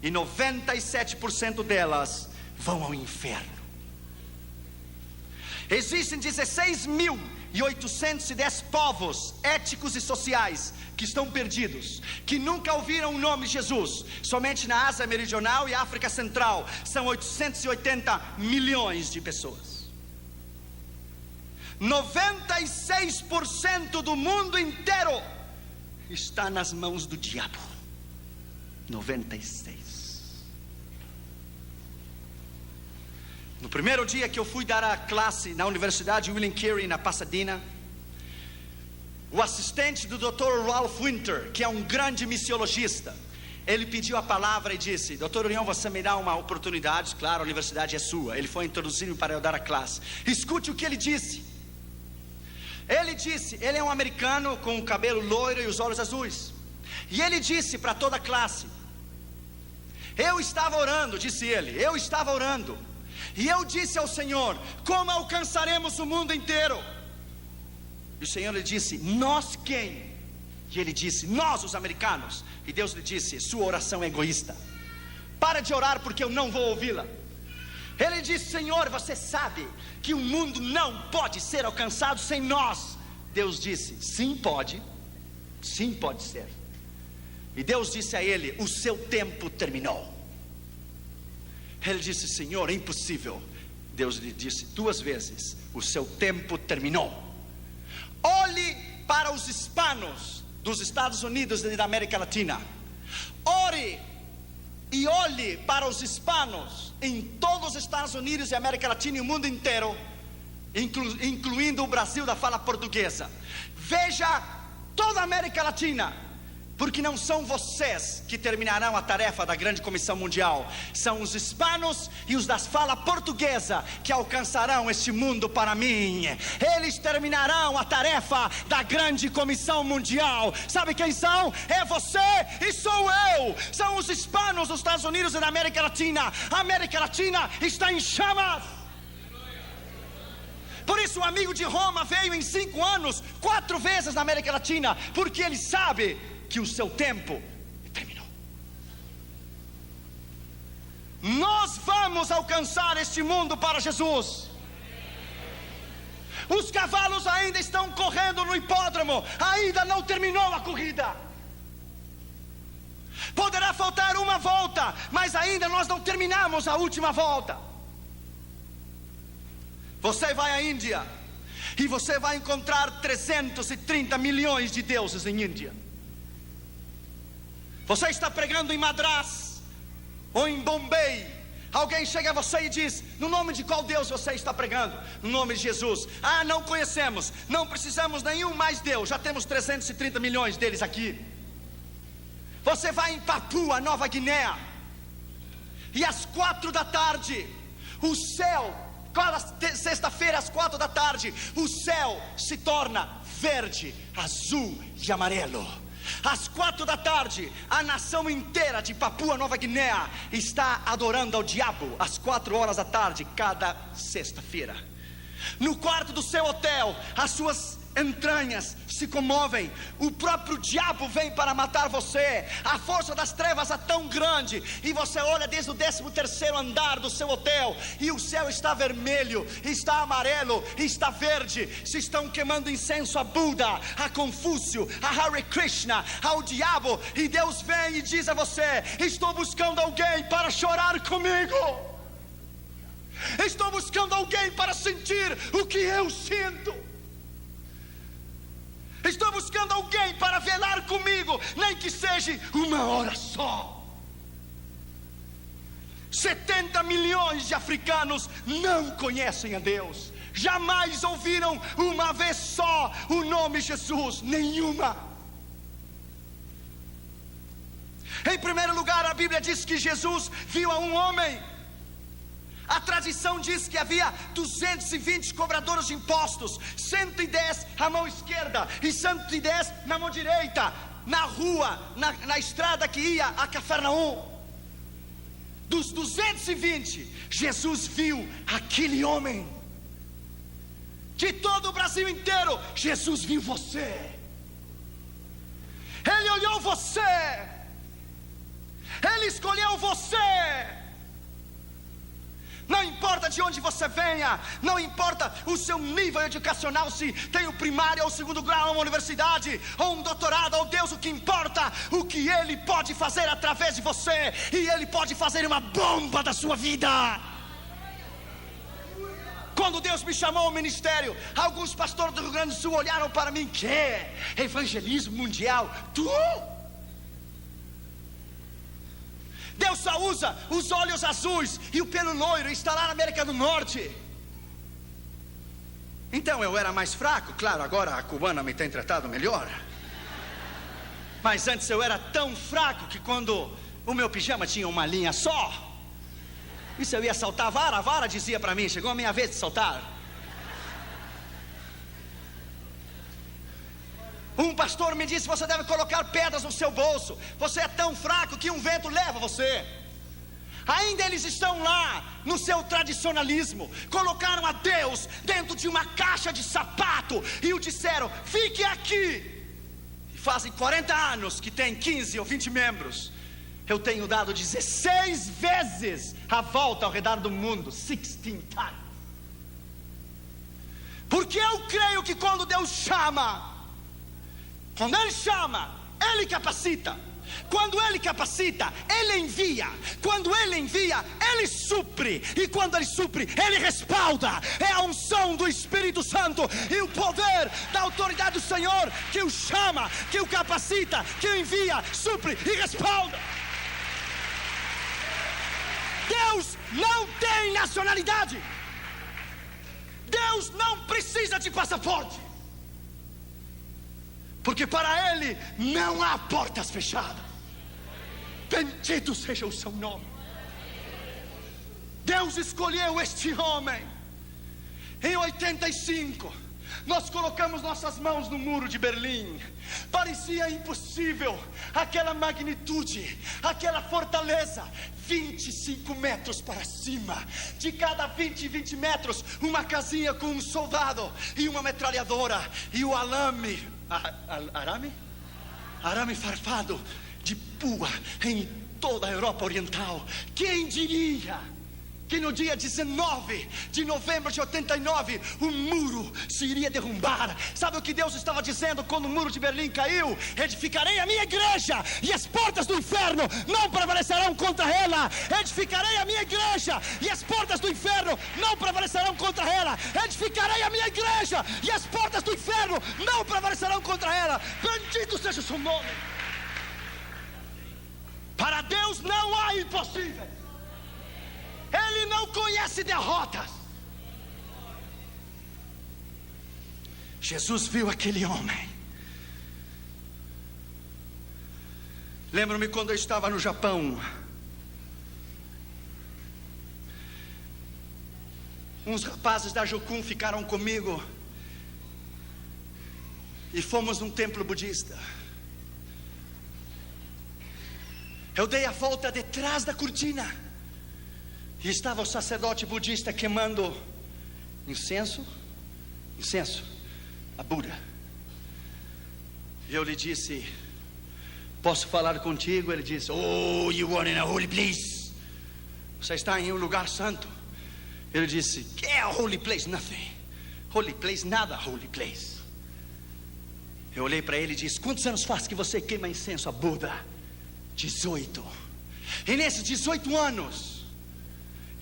A: e 97% delas vão ao inferno. Existem 16.810 povos étnicos e sociais que estão perdidos, que nunca ouviram o nome de Jesus. Somente na Ásia Meridional e África Central são 880 milhões de pessoas. 96% do mundo inteiro está nas mãos do diabo. 96%. No primeiro dia que eu fui dar a classe na Universidade William Carey, na Pasadena, o assistente do Dr. Ralph Winter, que é um grande missiologista, ele pediu a palavra e disse: Dr. Orion, você me dá uma oportunidade? Claro, a universidade é sua. Ele foi introduzido para eu dar a classe. Escute o que ele disse. Ele é um americano com o cabelo loiro e os olhos azuis, e ele disse para toda a classe: eu estava orando, disse ele, eu estava orando, e eu disse ao Senhor: como alcançaremos o mundo inteiro? E o Senhor lhe disse: nós quem? E ele disse: nós, os americanos. E Deus lhe disse: sua oração é egoísta, para de orar porque eu não vou ouvi-la. Ele disse: Senhor, você sabe que o mundo não pode ser alcançado sem nós. Deus disse: sim pode ser. E Deus disse a ele: o seu tempo terminou. Ele disse: Senhor, é impossível. Deus lhe disse 2 vezes: o seu tempo terminou. Olhe para os hispanos dos Estados Unidos e da América Latina. Ore e olhe para os hispanos em todos os Estados Unidos e América Latina e o mundo inteiro, incluindo o Brasil da fala portuguesa. Veja toda a América Latina, porque não são vocês que terminarão a tarefa da grande comissão mundial, são os hispanos e os da fala portuguesa que alcançarão este mundo para mim. Eles terminarão a tarefa da grande comissão mundial. Sabe quem são? É você e sou eu. São os hispanos dos Estados Unidos e da América Latina. A América Latina está em chamas. Por isso o amigo de Roma veio em 5 anos 4 vezes na América Latina, porque ele sabe que o seu tempo terminou. Nós vamos alcançar este mundo para Jesus. Os cavalos ainda estão correndo no hipódromo, ainda não terminou a corrida. Poderá faltar uma volta, mas ainda nós não terminamos a última volta. Você vai à Índia e você vai encontrar 330 milhões de deuses em Índia. Você está pregando em Madras ou em Bombay, alguém chega a você e diz: no nome de qual Deus você está pregando? No nome de Jesus. Ah, não conhecemos, não precisamos nenhum mais Deus, já temos 330 milhões deles aqui. Você vai em Papua Nova Guiné e às 4 da tarde o céu, cada sexta-feira às 4 da tarde, o céu se torna verde, azul e amarelo. Às 4 da tarde, a nação inteira de Papua Nova Guiné está adorando ao diabo. Às 4 horas da tarde, cada sexta-feira. No quarto do seu hotel, as suas entranhas se comovem. O próprio diabo vem para matar você. A força das trevas é tão grande, e você olha desde o 13º andar do seu hotel, e o céu está vermelho, está amarelo, está verde. Se estão queimando incenso a Buda, a Confúcio, a Hare Krishna, ao diabo. E Deus vem e diz a você: estou buscando alguém para chorar comigo. Estou buscando alguém para sentir o que eu sinto. Estou buscando alguém para velar comigo, nem que seja uma hora só. 70 milhões de africanos não conhecem a Deus. Jamais ouviram uma vez só o nome Jesus, nenhuma. Em primeiro lugar, a Bíblia diz que Jesus viu a um homem. A tradição diz que havia 220 cobradores de impostos, 110 à mão esquerda e 110 na mão direita, na rua, na estrada que ia a Cafarnaum. Dos 220, Jesus viu aquele homem. De todo o Brasil inteiro, Jesus viu você. Ele olhou você. Ele escolheu você. Não importa de onde você venha, não importa o seu nível educacional, se tem o primário ou o segundo grau, uma universidade ou um doutorado, ou Deus, o que importa, o que Ele pode fazer através de você, e Ele pode fazer uma bomba da sua vida. Quando Deus me chamou ao ministério, alguns pastores do Rio Grande do Sul olharam para mim: que evangelismo mundial? Tu? Deus só usa os olhos azuis e o pelo loiro, e está lá na América do Norte. Então eu era mais fraco, claro, agora a cubana me tem tratado melhor. Mas antes eu era tão fraco que quando o meu pijama tinha uma linha só, e se eu ia saltar a vara dizia para mim: chegou a minha vez de saltar. Um pastor me disse: você deve colocar pedras no seu bolso, você é tão fraco que um vento leva você. Ainda eles estão lá no seu tradicionalismo, colocaram a Deus dentro de uma caixa de sapato e o disseram: fique aqui. E fazem 40 anos que tem 15 ou 20 membros. Eu tenho dado 16 vezes a volta ao redor do mundo, 16 times. Porque eu creio que quando Deus chama, quando Ele chama, Ele capacita. Quando Ele capacita, Ele envia. Quando Ele envia, Ele supre. E quando Ele supre, Ele respalda. É a unção do Espírito Santo e o poder da autoridade do Senhor que o chama, que o capacita, que o envia, supre e respalda. Deus não tem nacionalidade. Deus não precisa de passaporte. Porque para Ele não há portas fechadas. Bendito seja o seu nome. Deus escolheu este homem. Em 85 nós colocamos nossas mãos no muro de Berlim. Parecia impossível aquela magnitude, aquela fortaleza, 25 metros para cima. De cada 20 metros, uma casinha com um soldado e uma metralhadora. E o arame farpado de pua em toda a Europa Oriental. Quem diria que no dia 19 de novembro de 89 o muro se iria derrubar? Sabe o que Deus estava dizendo quando o muro de Berlim caiu? Edificarei a minha igreja e as portas do inferno não prevalecerão contra ela. Edificarei a minha igreja e as portas do inferno não prevalecerão contra ela. Edificarei a minha igreja e as portas do inferno não prevalecerão contra ela. Bendito seja o seu nome. Para Deus não há impossível. Ele não conhece derrotas. Jesus viu aquele homem. Lembro-me quando eu estava no Japão. Uns rapazes da Jokun ficaram comigo e fomos num templo budista. Eu dei a volta detrás da cortina e estava o sacerdote budista queimando incenso a Buda. E eu lhe disse: posso falar contigo? Ele disse: oh, you are in a holy place. Você está em um lugar santo. Ele disse: que é a holy place? Nothing. Holy place, nada holy place. Eu olhei para ele e disse: quantos anos faz que você queima incenso a Buda? 18. E nesses 18 anos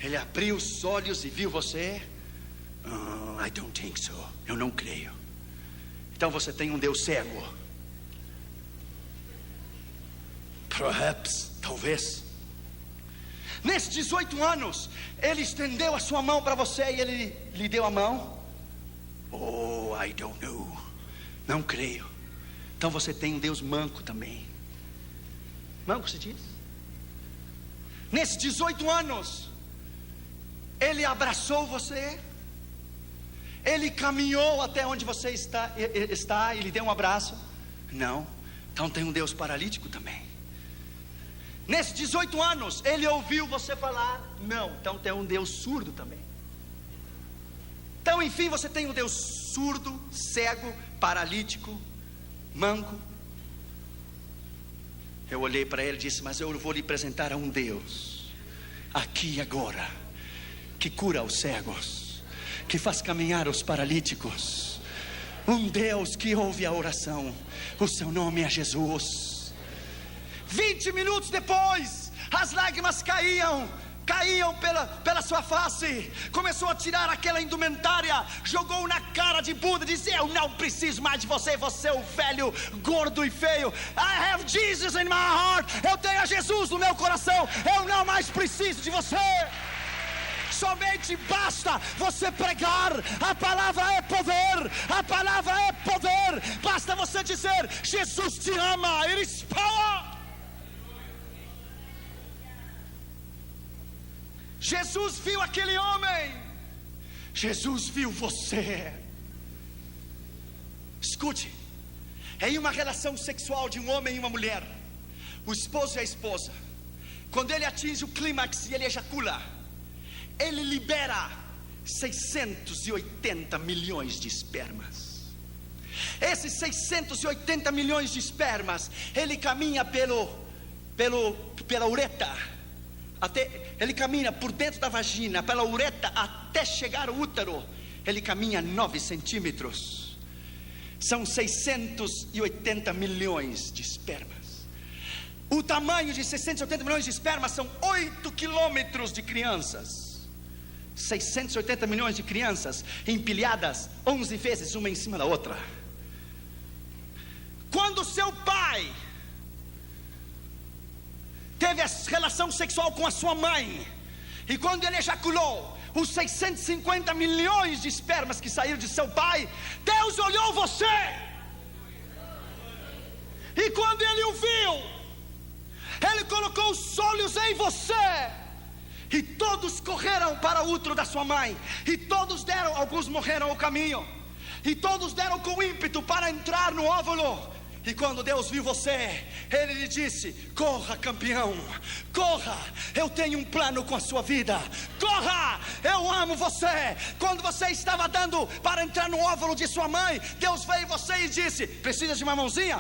A: Ele abriu os olhos e viu você? I don't think so. Eu não creio. Então você tem um Deus cego. Perhaps, talvez. Nesses 18 anos, Ele estendeu a sua mão para você e Ele lhe deu a mão? Oh, I don't know. Não creio. Então você tem um Deus manco também. Manco se diz? Nesses 18 anos, Ele abraçou você? Ele caminhou até onde você está e lhe deu um abraço? Não. Então tem um Deus paralítico também. Nesses 18 anos, Ele ouviu você falar? Não. Então tem um Deus surdo também. Então, enfim, você tem um Deus surdo, cego, paralítico, manco. Eu olhei para ele e disse: mas eu vou lhe apresentar a um Deus, aqui e agora, que cura os cegos, que faz caminhar os paralíticos. Um Deus que ouve a oração. O seu nome é Jesus. 20 minutos depois, as lágrimas caíam pela sua face. Começou a tirar aquela indumentária, jogou na cara de Buda, disse: eu não preciso mais de você, você é o velho, gordo e feio. I have Jesus in my heart. Eu tenho a Jesus no meu coração. Eu não mais preciso de você. Somente basta você pregar. A palavra é poder. A palavra é poder. Basta você dizer: Jesus te ama. It is power. Jesus viu aquele homem. Jesus viu você. Escute, em uma relação sexual de um homem e uma mulher, o esposo e a esposa, quando ele atinge o clímax e ele ejacula, ele libera 680 milhões de espermas. Esses 680 milhões de espermas, ele caminha pela uretra. Ele caminha por dentro da vagina, pela uretra, até chegar ao útero. Ele caminha 9 centímetros. São 680 milhões de espermas. O tamanho de 680 milhões de espermas são 8 quilômetros de crianças. 680 milhões de crianças empilhadas 11 vezes, uma em cima da outra. Quando seu pai teve a relação sexual com a sua mãe, e quando ele ejaculou, os 650 milhões de espermas que saíram de seu pai, Deus olhou você, e quando ele o viu, ele colocou os olhos em você, e todos correram para o útero da sua mãe, e todos deram, alguns morreram ao caminho, e todos deram com ímpeto para entrar no óvulo. E quando Deus viu você, Ele lhe disse: corra, campeão, corra, eu tenho um plano com a sua vida. Corra, eu amo você. Quando você estava dando para entrar no óvulo de sua mãe, Deus veio em você e disse: precisa de uma mãozinha?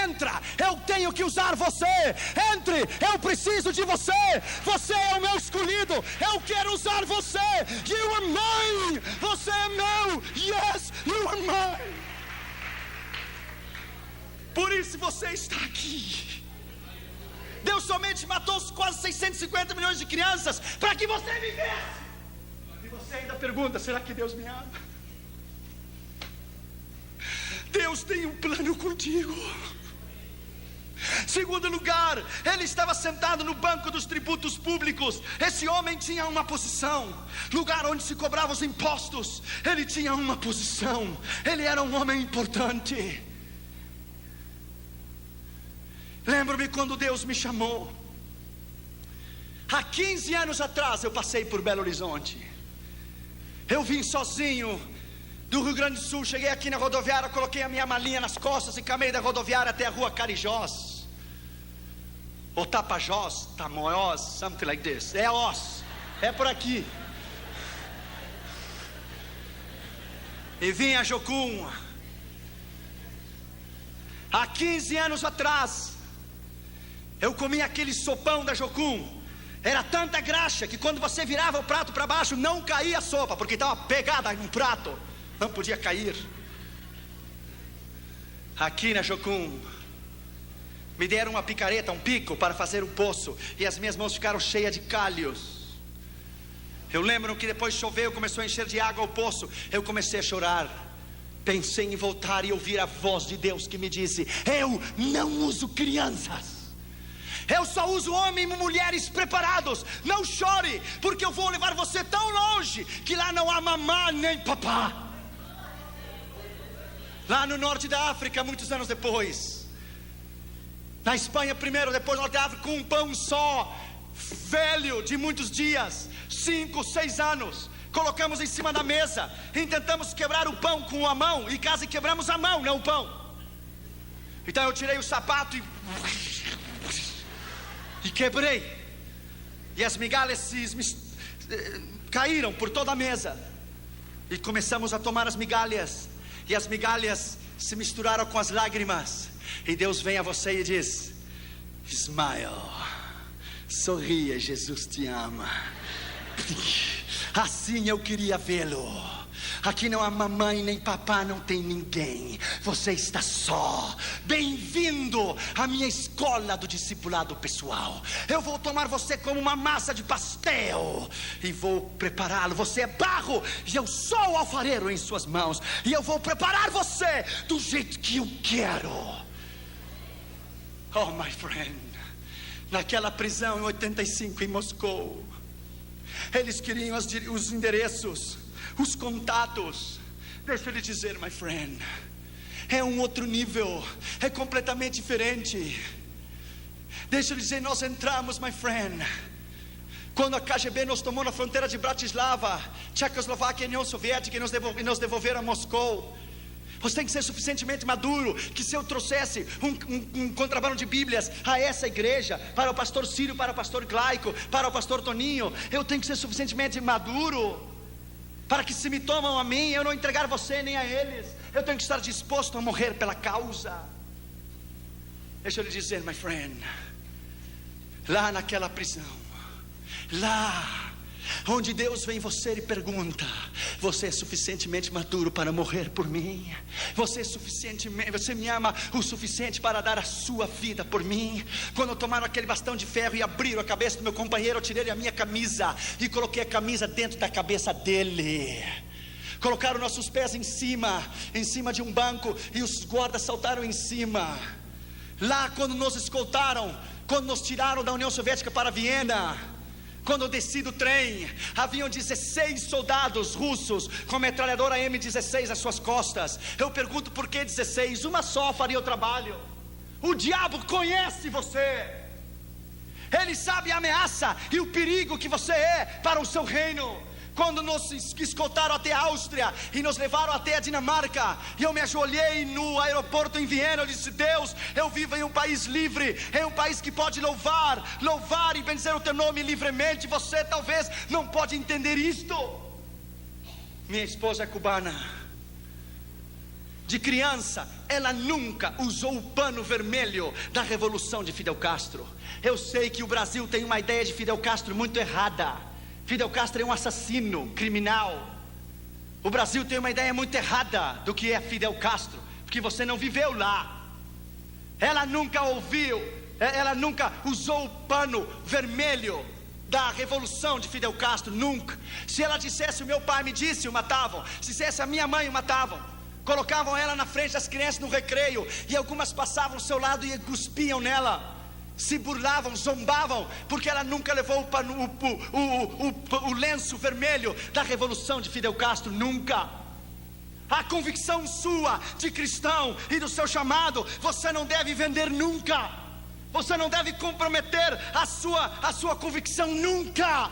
A: Entra, eu tenho que usar você. Entre, eu preciso de você. Você é o meu escolhido, eu quero usar você. You are mine, você é meu. Yes, you are mine. Por isso você está aqui. Deus somente matou os quase 650 milhões de crianças para que você vivesse. E você ainda pergunta: será que Deus me ama? Deus tem um plano contigo. Segundo lugar, ele estava sentado no banco dos tributos públicos. Esse homem tinha uma posição, lugar onde se cobravam os impostos. Ele tinha uma posição, ele era um homem importante. Lembro-me quando Deus me chamou. Há 15 anos atrás eu passei por Belo Horizonte. Eu vim sozinho do Rio Grande do Sul. Cheguei aqui na rodoviária, coloquei a minha malinha nas costas e caminhei da rodoviária até a rua Carijós, ou Tapajós, Tamoiós, something like this. É Os, é por aqui. E vim a Jocum. Há 15 anos atrás eu comi aquele sopão da Jocum. Era tanta graxa que quando você virava o prato para baixo, não caía a sopa, porque estava pegada no prato, não podia cair. Aqui na Jocum me deram uma picareta, um pico para fazer um poço, e as minhas mãos ficaram cheias de calhos. Eu lembro que depois choveu, começou a encher de água o poço. Eu comecei a chorar. Pensei em voltar e ouvir a voz de Deus que me disse: eu não uso crianças, eu só uso homens e mulheres preparados. Não chore, porque eu vou levar você tão longe que lá não há mamá nem papá. Lá no norte da África, muitos anos depois, na Espanha primeiro, depois no norte da África, com um pão só, velho de muitos dias, 5, 6 anos, colocamos em cima da mesa e tentamos quebrar o pão com a mão, e quase quebramos a mão, não o pão. Então eu tirei o sapato e quebrei, e as migalhas caíram por toda a mesa, e começamos a tomar as migalhas, e as migalhas se misturaram com as lágrimas, e Deus vem a você e diz: smile, sorria, Jesus te ama. Assim eu queria vê-lo. Aqui não há mamãe nem papá, não tem ninguém. Você está só. Bem-vindo à minha escola do discipulado pessoal. Eu vou tomar você como uma massa de pastel e vou prepará-lo. Você é barro e eu sou o alfareiro em suas mãos, e eu vou preparar você do jeito que eu quero. Oh, my friend, naquela prisão em 85 em Moscou, eles queriam os endereços, os contatos. Deixa eu lhe dizer, my friend, é um outro nível, é completamente diferente. Deixa eu lhe dizer, nós entramos, my friend, quando a KGB nos tomou na fronteira de Bratislava, Tchecoslováquia e União Soviética, e nos devolveram a Moscou. Você tem que ser suficientemente maduro, que se eu trouxesse um contrabando de Bíblias a essa igreja, para o pastor Círio, para o pastor Glaico, para o pastor Toninho, eu tenho que ser suficientemente maduro, para que se me tomam a mim, eu não entregar você nem a eles. Eu tenho que estar disposto a morrer pela causa. Deixa eu lhe dizer, my friend, lá naquela prisão, lá onde Deus vem você e pergunta: você é suficientemente maduro para morrer por mim? Você me ama o suficiente para dar a sua vida por mim? Quando tomaram aquele bastão de ferro e abriram a cabeça do meu companheiro, eu tirei a minha camisa e coloquei a camisa dentro da cabeça dele. Colocaram nossos pés em cima de um banco, e os guardas saltaram em cima. Lá quando nos escoltaram, quando nos tiraram da União Soviética para Viena, quando eu desci do trem, haviam 16 soldados russos com metralhadora M16 às suas costas. Eu pergunto, por que 16? Uma só faria o trabalho. O diabo conhece você. Ele sabe a ameaça e o perigo que você é para o seu reino. Quando nos escoltaram até a Áustria e nos levaram até a Dinamarca, e eu me ajoelhei no aeroporto em Viena, eu disse: Deus, eu vivo em um país livre, em um país que pode louvar e bendizer o teu nome livremente. Você talvez não pode entender isto. Minha esposa é cubana. De criança, ela nunca usou o pano vermelho da revolução de Fidel Castro. Eu sei que o Brasil tem uma ideia de Fidel Castro muito errada. Fidel Castro é um assassino, criminal. O Brasil tem uma ideia muito errada do que é Fidel Castro, porque você não viveu lá. Ela nunca usou o pano vermelho da revolução de Fidel Castro, nunca. Se ela dissesse: o meu pai me disse, o matavam. Se dissesse: a minha mãe, o matavam. Colocavam ela na frente das crianças no recreio, e algumas passavam ao seu lado e cuspiam nela, se burlavam, zombavam, porque ela nunca levou o lenço vermelho da revolução de Fidel Castro, nunca. A convicção sua de cristão e do seu chamado, você não deve vender nunca. Você não deve comprometer a sua convicção nunca.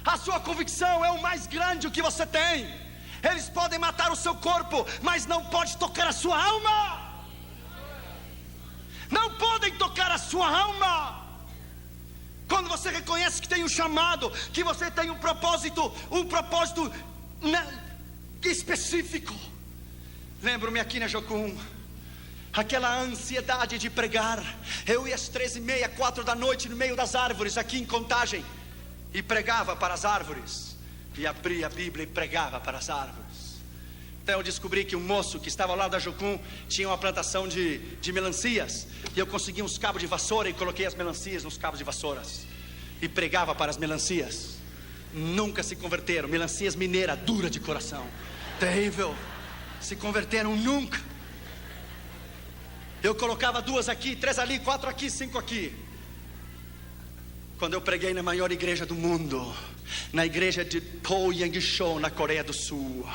A: A sua convicção é o mais grande que você tem. Eles podem matar o seu corpo, mas não pode tocar a sua alma. Não podem tocar a sua alma. Quando você reconhece que tem um chamado, que você tem um propósito específico. Lembro-me aqui na Jocum, aquela ansiedade de pregar. Eu ia às 13h30, 4 da noite, no meio das árvores, aqui em Contagem, e pregava para as árvores, e abria a Bíblia e pregava para as árvores. Então eu descobri que um moço que estava ao lado da Jocum tinha uma plantação de melancias, e eu consegui uns cabos de vassoura e coloquei as melancias nos cabos de vassouras e pregava para as melancias. nunca se converteram. Melancias mineira, dura de coração, terrível. Se converteram nunca. Eu colocava 2 aqui, 3 ali, 4 aqui, 5 aqui. Quando eu preguei na maior igreja do mundo, na igreja de Poyang-chon, na Coreia do Sul,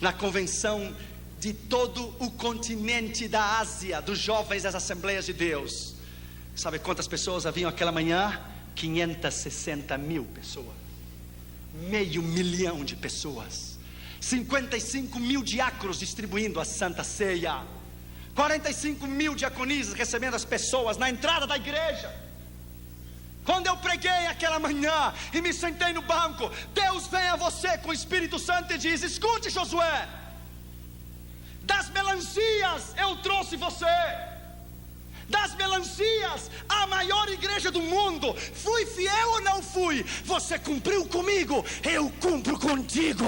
A: na convenção de todo o continente da Ásia, dos jovens das Assembleias de Deus, sabe quantas pessoas haviam aquela manhã? 560 mil pessoas, 500 mil de pessoas, 55 mil diáconos distribuindo a Santa Ceia, 45 mil diaconisas recebendo as pessoas na entrada da igreja. Quando eu preguei aquela manhã e me sentei no banco, Deus vem a você com o Espírito Santo e diz: escute, Josué, das melancias eu trouxe você, das melancias, a maior igreja do mundo. Fui fiel ou não fui? Você cumpriu comigo, eu cumpro contigo.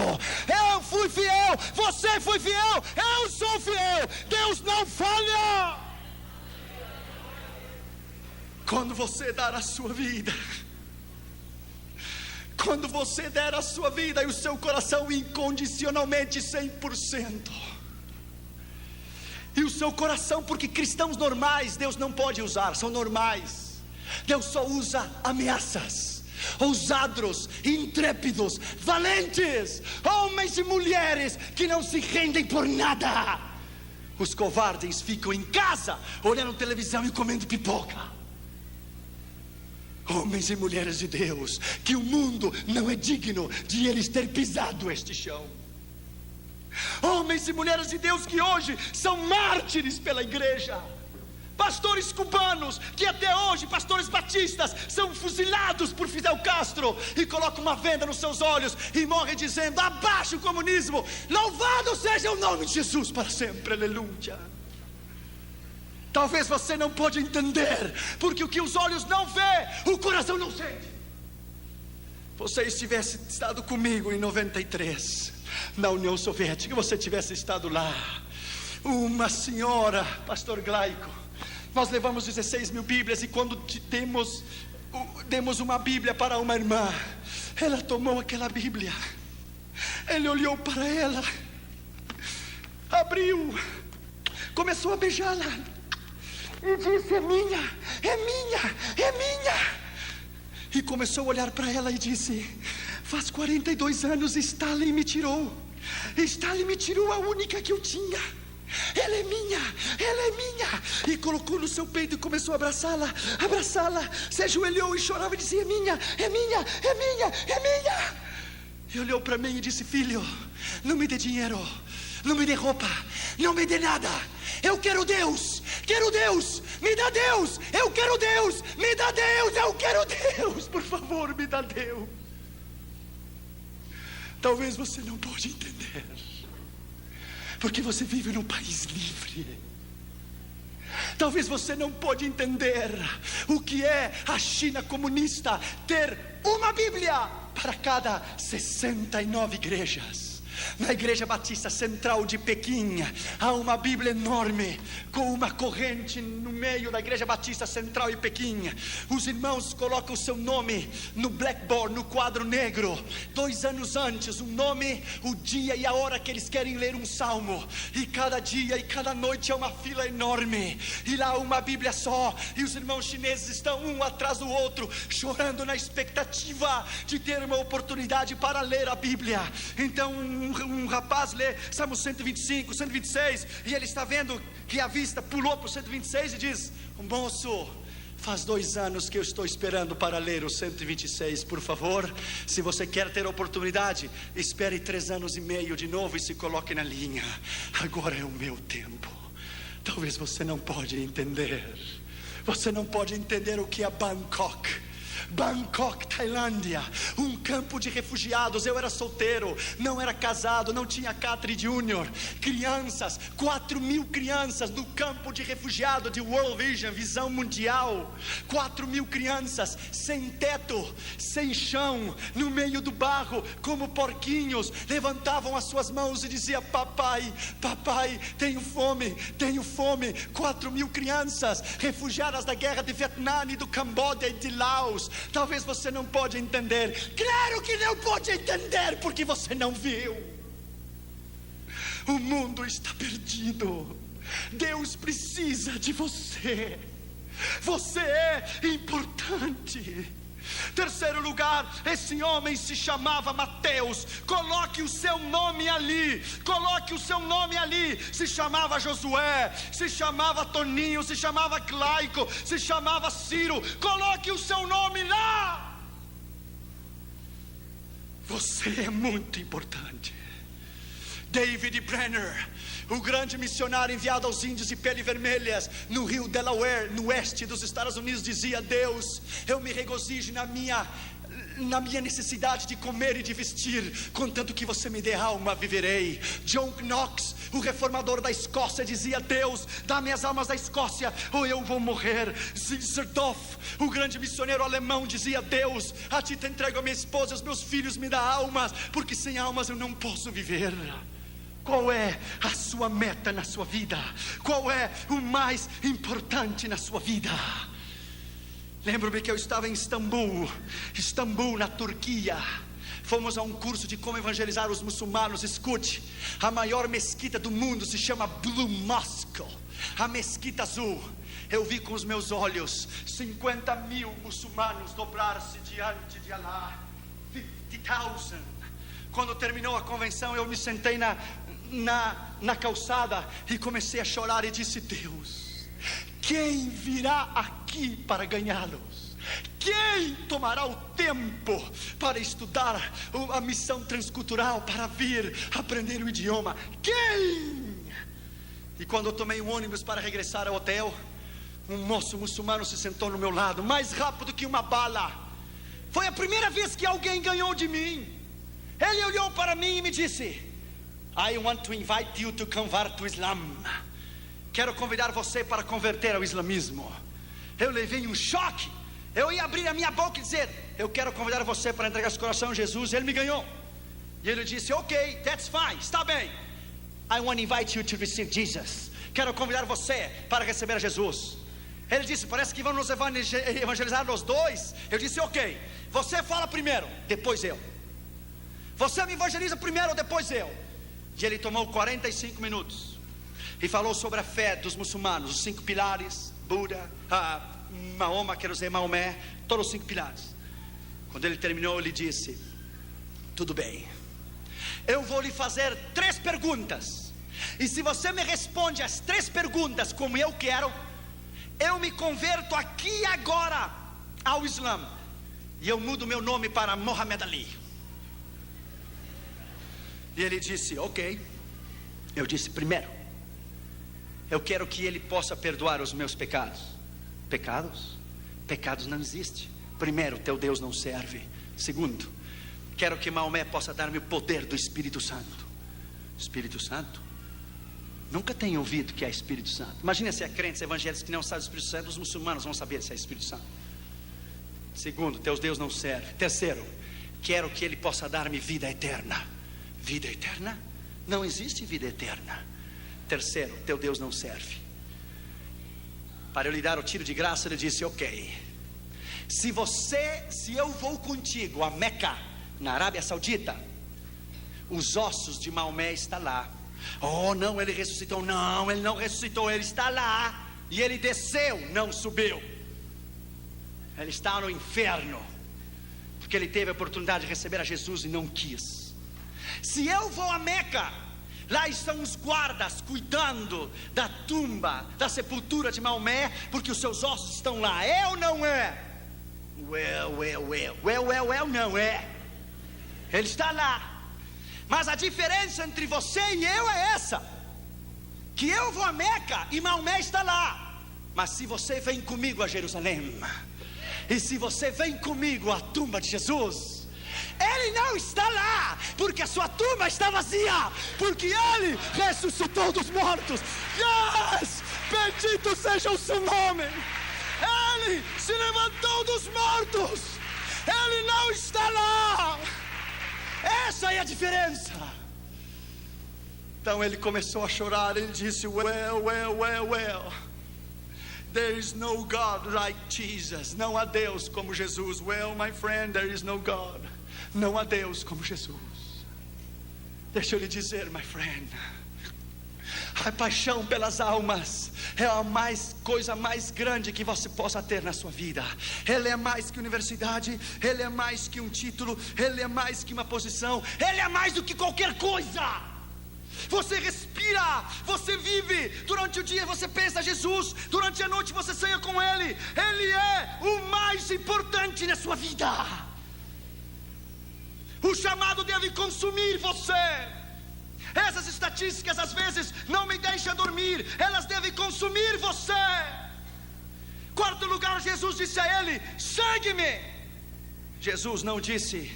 A: Eu fui fiel, você foi fiel, eu sou fiel. Deus não falha. Quando você dar a sua vida, quando você der a sua vida e o seu coração incondicionalmente 100%, e o seu coração, porque cristãos normais Deus não pode usar, são normais. Deus só usa ameaças, ousados, intrépidos, valentes, homens e mulheres que não se rendem por nada. Os covardes ficam em casa olhando televisão e comendo pipoca. Homens e mulheres de Deus, que o mundo não é digno de eles ter pisado este chão. Homens e mulheres de Deus que hoje são mártires pela igreja. Pastores cubanos que até hoje, pastores batistas, são fuzilados por Fidel Castro e colocam uma venda nos seus olhos e morrem dizendo: abaixo o comunismo, louvado seja o nome de Jesus para sempre, aleluia. Talvez você não pode entender, porque o que os olhos não vê, o coração não sente. Você tivesse estado comigo em 93, na União Soviética, você tivesse estado lá, uma senhora, pastor Glaico, nós levamos 16 mil Bíblias, e quando demos uma Bíblia para uma irmã, ela tomou aquela Bíblia, ele olhou para ela, abriu, começou a beijá-la e disse: é minha, é minha, é minha. E começou a olhar para ela e disse: faz 42 anos Stalin me tirou a única que eu tinha. Ela é minha, ela é minha. E colocou no seu peito e começou a abraçá-la. Se ajoelhou e chorava e dizia: é minha, é minha, é minha, é minha. E olhou para mim e disse: filho, não me dê dinheiro, não me dê roupa, não me dê nada. Eu quero Deus, me dá Deus, eu quero Deus, me dá Deus, eu quero Deus, por favor, me dá Deus. Talvez você não pode entender, porque você vive num país livre. Talvez você não pode entender o que é a China comunista ter uma Bíblia para cada 69 igrejas. Na Igreja Batista Central de Pequim há uma Bíblia enorme com uma corrente no meio da Igreja Batista Central de Pequim. Os irmãos colocam o seu nome no blackboard, no quadro negro, 2 anos antes, o nome, o dia e a hora que eles querem ler um salmo. E cada dia e cada noite é uma fila enorme, e lá uma Bíblia só, e os irmãos chineses estão um atrás do outro, chorando na expectativa de ter uma oportunidade para ler a Bíblia. Então um rapaz lê Salmo 125, 126, e ele está vendo que a vista pulou para o 126 e diz: moço, faz 2 anos que eu estou esperando para ler o 126, por favor, se você quer ter oportunidade, espere 3 anos e meio de novo e se coloque na linha. Agora é o meu tempo. Talvez você não pode entender. Você não pode entender o que é Bangkok, Tailândia, um campo de refugiados. Eu era solteiro, não era casado, não tinha Catri Júnior. Crianças, 4.000 crianças no campo de refugiado de World Vision, visão mundial. 4.000 crianças sem teto, sem chão, no meio do barro, como porquinhos, levantavam as suas mãos e diziam: papai, papai, tenho fome, tenho fome. 4.000 crianças refugiadas da guerra de Vietnã e do Camboja e de Laos, Talvez você não pode entender. Claro que não pode entender, porque você não viu. O mundo está perdido. Deus precisa de você. Você é importante. Terceiro lugar, esse homem se chamava Mateus. Coloque o seu nome ali. Coloque o seu nome ali. Se chamava Josué, se chamava Toninho, se chamava Claico, se chamava Ciro. Coloque o seu nome lá. Você é muito importante. David Brenner, o grande missionário enviado aos índios de pele vermelhas no rio Delaware, no oeste dos Estados Unidos, dizia: Deus, eu me regozijo na minha necessidade de comer e de vestir, contanto que você me dê alma, viverei. John Knox, o reformador da Escócia, dizia: Deus, dá-me as almas da Escócia ou eu vou morrer. Zerdorf, o grande missionário alemão, dizia: Deus, a ti te entrego a minha esposa e os meus filhos, me dá almas, porque sem almas eu não posso viver. Qual é a sua meta na sua vida? Qual é o mais importante na sua vida? Lembro-me que eu estava em Istambul, na Turquia. Fomos a um curso de como evangelizar os muçulmanos. Escute, a maior mesquita do mundo se chama Blue Mosque, a mesquita azul. Eu vi com os meus olhos 50 mil muçulmanos dobrar-se diante de Allah. 50,000. Quando terminou a convenção, eu me sentei na calçada e comecei a chorar e disse: Deus, quem virá aqui para ganhá-los? Quem tomará o tempo para estudar a missão transcultural, para vir aprender o idioma? Quem? E quando eu tomei um ônibus para regressar ao hotel, um moço muçulmano se sentou no meu lado, mais rápido que uma bala. Foi a primeira vez que alguém ganhou de mim. Ele olhou para mim e me disse: I want to invite you to convert to Islam. Quero convidar você para converter ao islamismo. Eu levei um choque. Eu ia abrir a minha boca e dizer: eu quero convidar você para entregar seu coração a Jesus. Ele me ganhou. E ele disse: ok, that's fine, está bem. I want to invite you to receive Jesus. Quero convidar você para receber a Jesus. Ele disse: parece que vamos nos evangelizar os dois. Eu disse: ok, você fala primeiro, depois eu. Você me evangeliza primeiro, depois eu. E ele tomou 45 minutos e falou sobre a fé dos muçulmanos, os 5 pilares, Buda, Mahoma, quero dizer Maomé, todos os 5 pilares. Quando ele terminou, ele disse: tudo bem, eu vou lhe fazer 3 perguntas, e se você me responde as 3 perguntas como eu quero, eu me converto aqui e agora ao Islã, e eu mudo meu nome para Muhammad Ali. E ele disse: ok. Eu disse: primeiro, eu quero que ele possa perdoar os meus pecados. Pecados? Pecados não existem. Primeiro, teu Deus não serve. Segundo, quero que Maomé possa dar-me o poder do Espírito Santo. Espírito Santo? Nunca tenho ouvido que é Espírito Santo. Imagina se é crentes evangélicos que não sabem do Espírito Santo. Os muçulmanos vão saber se é Espírito Santo. Segundo, teu Deus não serve. Terceiro, quero que ele possa dar-me vida eterna. Vida eterna? Não existe vida eterna. Terceiro, teu Deus não serve. Para eu lhe dar o tiro de graça, ele disse: ok, se eu vou contigo a Meca, na Arábia Saudita, os ossos de Maomé estão lá. Oh não, ele ressuscitou. Não, ele não ressuscitou, ele está lá. E ele desceu, não subiu. Ele está no inferno, porque ele teve a oportunidade de receber a Jesus e não quis. Se eu vou a Meca, lá estão os guardas cuidando da tumba, da sepultura de Maomé, porque os seus ossos estão lá. É ou não é? Não é. Ele está lá. Mas a diferença entre você e eu é essa: que eu vou a Meca e Maomé está lá. Mas se você vem comigo a Jerusalém, e se você vem comigo à tumba de Jesus, ele não está lá, porque a sua tumba está vazia, porque ele ressuscitou dos mortos. Yes! Bendito seja o seu nome. Ele se levantou dos mortos. Ele não está lá. Essa é a diferença. Então ele começou a chorar. Ele disse: well. There is no God like Jesus. Não há Deus como Jesus. Well, my friend, there is no God. Não há Deus como Jesus. Deixa eu lhe dizer, my friend, a paixão pelas almas é a coisa mais grande que você possa ter na sua vida. Ele é mais que universidade, ele é mais que um título, ele é mais que uma posição, ele é mais do que qualquer coisa. Você respira, você vive. Durante o dia você pensa Jesus, durante a noite você sonha com Ele. Ele é o mais importante na sua vida. O chamado deve consumir você. Essas estatísticas às vezes não me deixam dormir. Elas devem consumir você. Quarto lugar, Jesus disse a ele: segue-me. Jesus não disse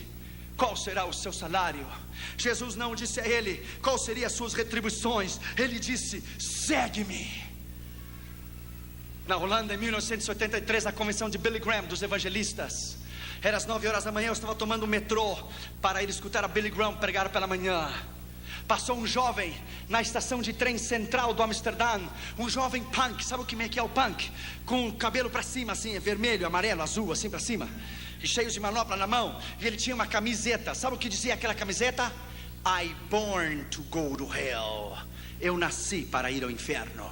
A: qual será o seu salário. Jesus não disse a ele qual seriam as suas retribuições. Ele disse: segue-me. Na Holanda, em 1983, na convenção de Billy Graham, dos evangelistas, era às 9 horas da manhã, eu estava tomando o metrô para ir escutar a Billy Graham pregar pela manhã. Passou um jovem na estação de trem central do Amsterdã. Um jovem punk, sabe o que é o punk? Com o cabelo para cima assim, vermelho, amarelo, azul, assim para cima, e cheio de manopla na mão. E ele tinha uma camiseta, sabe o que dizia aquela camiseta? I born to go to hell. Eu nasci para ir ao inferno.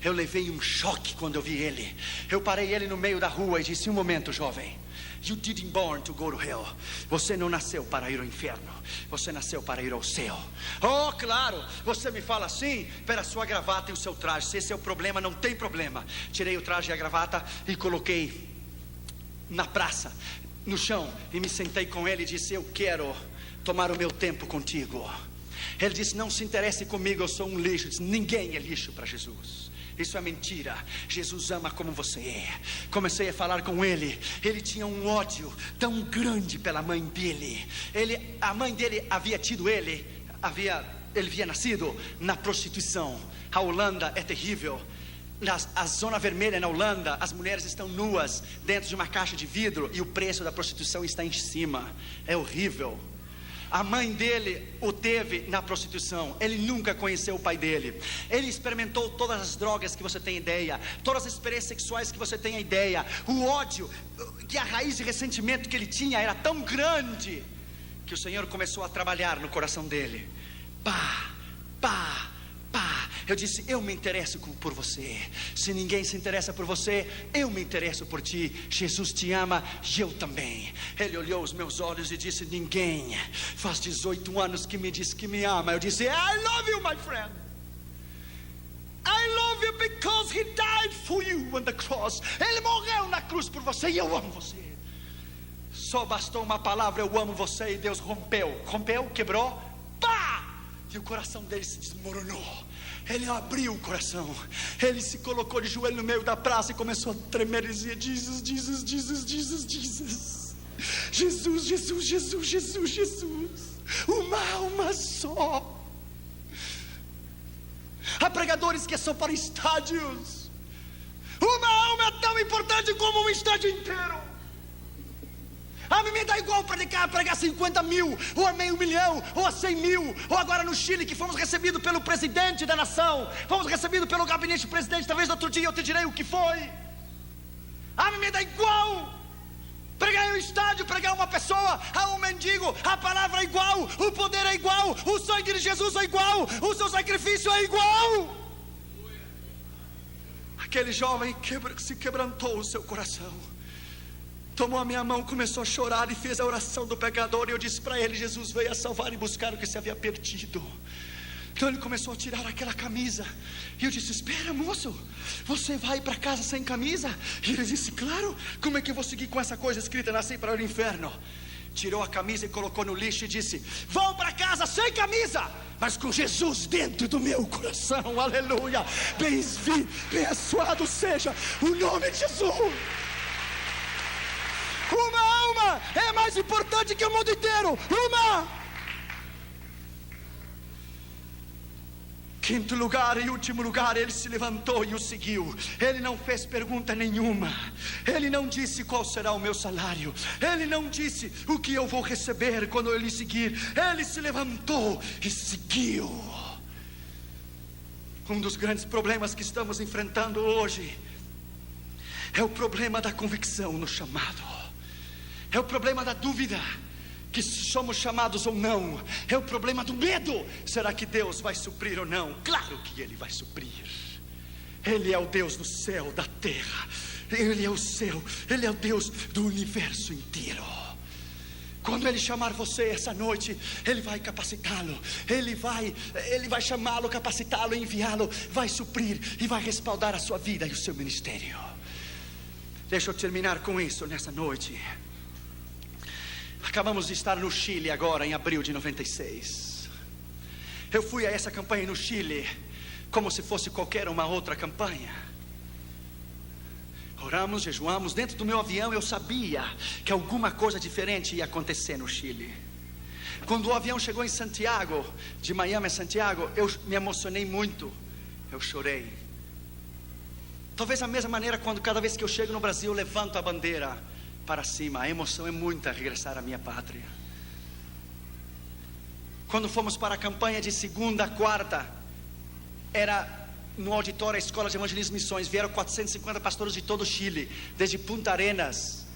A: Eu levei um choque quando eu vi ele. Eu parei ele no meio da rua e disse: um momento, jovem, you didn't born to go to hell. Você não nasceu para ir ao inferno, você nasceu para ir ao céu. Oh, claro, você me fala assim pela sua gravata e o seu traje. Se esse é o problema, não tem problema. Tirei o traje e a gravata e coloquei na praça, no chão, e me sentei com ele e disse: eu quero tomar o meu tempo contigo. Ele disse: não se interesse comigo, eu sou um lixo. Eu disse: ninguém é lixo para Jesus. Isso é mentira. Jesus ama como você é. Comecei a falar com ele. Ele tinha um ódio tão grande pela mãe dele. A mãe dele havia tido ele havia nascido na prostituição. A Holanda é terrível. A zona vermelha na Holanda, as mulheres estão nuas dentro de uma caixa de vidro e o preço da prostituição está em cima. É horrível. A mãe dele o teve na prostituição. Ele nunca conheceu o pai dele. Ele experimentou todas as drogas que você tem ideia, todas as experiências sexuais que você tem ideia. O ódio, que a raiz de ressentimento que ele tinha era tão grande, que o Senhor começou a trabalhar no coração dele. Pá, pá, pá. Eu disse: eu me interesso por você. Se ninguém se interessa por você, eu me interesso por ti. Jesus te ama e eu também. Ele olhou os meus olhos e disse: ninguém faz 18 anos que me diz que me ama. Eu disse: I love you, my friend. I love you because he died for you on the cross. Ele morreu na cruz por você e eu amo você. Só bastou uma palavra: eu amo você, e Deus rompeu, quebrou, pá! E o coração dele se desmoronou. Ele abriu o coração. Ele se colocou de joelho no meio da praça e começou a tremer e dizia: Jesus, Jesus, Jesus, Jesus, Jesus. Jesus, Jesus, Jesus, Jesus, Jesus. Uma alma só. Há pregadores que são para estádios. Uma alma é tão importante como um estádio inteiro. A mim me dá igual pregar 50 mil, ou a meio milhão, ou a 100 mil. Ou agora no Chile, que fomos recebidos pelo presidente da nação, fomos recebidos pelo gabinete do presidente. Talvez no outro dia eu te direi o que foi. A mim me dá igual pregar em um estádio, pregar uma pessoa, a um mendigo. A palavra é igual, o poder é igual, o sangue de Jesus é igual, o seu sacrifício é igual. Aquele jovem se quebrantou o seu coração, tomou a minha mão, começou a chorar e fez a oração do pecador. E eu disse para ele: Jesus veio a salvar e buscar o que se havia perdido. Então ele começou a tirar aquela camisa. E eu disse: espera, moço, você vai para casa sem camisa? E ele disse: claro, como é que eu vou seguir com essa coisa escrita: nasci para o inferno? Tirou a camisa e colocou no lixo e disse: vou para casa sem camisa, mas com Jesus dentro do meu coração. Aleluia. Abençoado seja o nome de Jesus. Uma alma é mais importante que o mundo inteiro. Uma. Quinto lugar e último lugar, ele se levantou e o seguiu. Ele não fez pergunta nenhuma. Ele não disse qual será o meu salário. Ele não disse o que eu vou receber quando eu lhe seguir. Ele se levantou e seguiu. Um dos grandes problemas que estamos enfrentando hoje É o problema da convicção no chamado. É o problema da dúvida, que se somos chamados ou não. É o problema do medo. Será que Deus vai suprir ou não? Claro que Ele vai suprir. Ele é o Deus do céu, da terra. Ele é o céu, Ele é o Deus do universo inteiro. Quando Ele chamar você essa noite, Ele vai capacitá-lo. Ele vai chamá-lo, capacitá-lo, enviá-lo. Vai suprir e vai respaldar a sua vida e o seu ministério. Deixa eu terminar com isso nessa noite. Acabamos de estar no Chile agora, em abril de 96. Eu fui a essa campanha no Chile como se fosse qualquer uma outra campanha. Oramos, jejuamos. Dentro do meu avião eu sabia que alguma coisa diferente ia acontecer no Chile. Quando o avião chegou em Santiago, de Miami a Santiago, eu me emocionei muito. Eu chorei. Talvez da mesma maneira quando cada vez que eu chego no Brasil eu levanto a bandeira para cima. A emoção é muita regressar à minha pátria. Quando fomos para a campanha de segunda a quarta, era no auditório da Escola de Evangelismo e Missões. Vieram 450 pastores de todo o Chile, desde Punta Arenas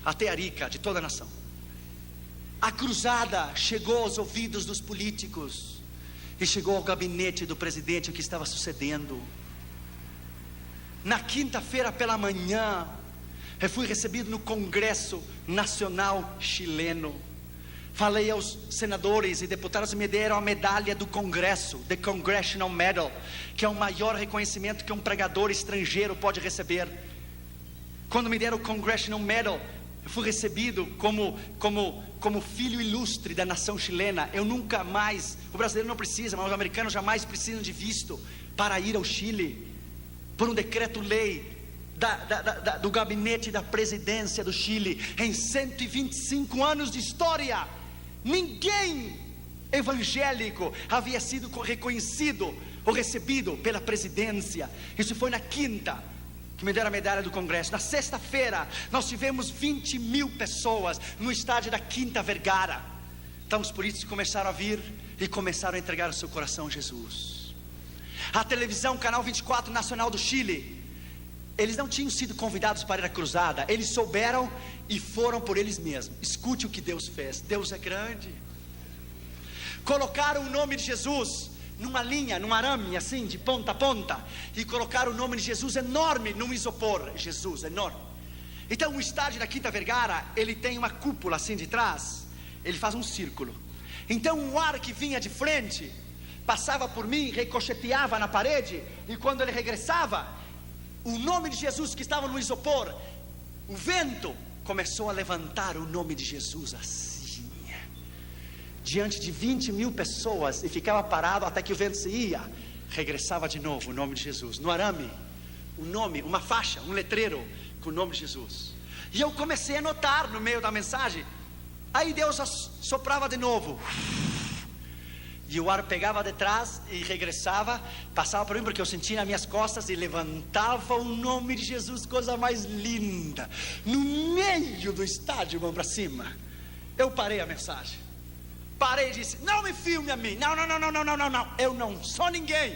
A: até Arica, de toda a nação. A cruzada chegou aos ouvidos dos políticos e chegou ao gabinete do presidente o que estava sucedendo. Na quinta-feira pela manhã, eu fui recebido no Congresso Nacional Chileno. Falei aos senadores e deputados e me deram a medalha do Congresso, The Congressional Medal, que é o maior reconhecimento que um pregador estrangeiro pode receber. Quando me deram o Congressional Medal, eu fui recebido como filho ilustre da nação chilena. Eu nunca mais, o brasileiro não precisa, mas os americanos jamais precisam de visto para ir ao Chile, por um decreto-lei do gabinete da presidência do Chile. Em 125 anos de história, ninguém evangélico havia sido reconhecido ou recebido pela presidência. Isso foi na quinta que me deram a medalha do Congresso. Na sexta-feira nós tivemos 20 mil pessoas no estádio da Quinta Vergara. Então os políticos começaram a vir e começaram a entregar o seu coração a Jesus. A televisão, Canal 24 Nacional do Chile, eles não tinham sido convidados para ir à cruzada. Eles souberam e foram por eles mesmos. Escute o que Deus fez. Deus é grande. Colocaram o nome de Jesus numa linha, num arame assim, de ponta a ponta, e colocaram o nome de Jesus enorme num isopor. Jesus, enorme. Então o estádio da Quinta Vergara, ele tem uma cúpula assim de trás. Ele faz um círculo. Então o ar que vinha de frente passava por mim, ricocheteava na parede, e quando ele regressava, o nome de Jesus que estava no isopor, o vento começou a levantar o nome de Jesus assim, diante de 20 mil pessoas, e ficava parado até que o vento se ia. Regressava de novo o nome de Jesus, no arame, um nome, uma faixa, um letreiro com o nome de Jesus. E eu comecei a notar no meio da mensagem. Aí Deus soprava de novo, e o ar pegava de trás e regressava, passava por mim, porque eu sentia nas minhas costas, e levantava o nome de Jesus, coisa mais linda, no meio do estádio, mão para cima. Eu parei a mensagem, parei e disse: não me filme a mim, não, eu não sou ninguém.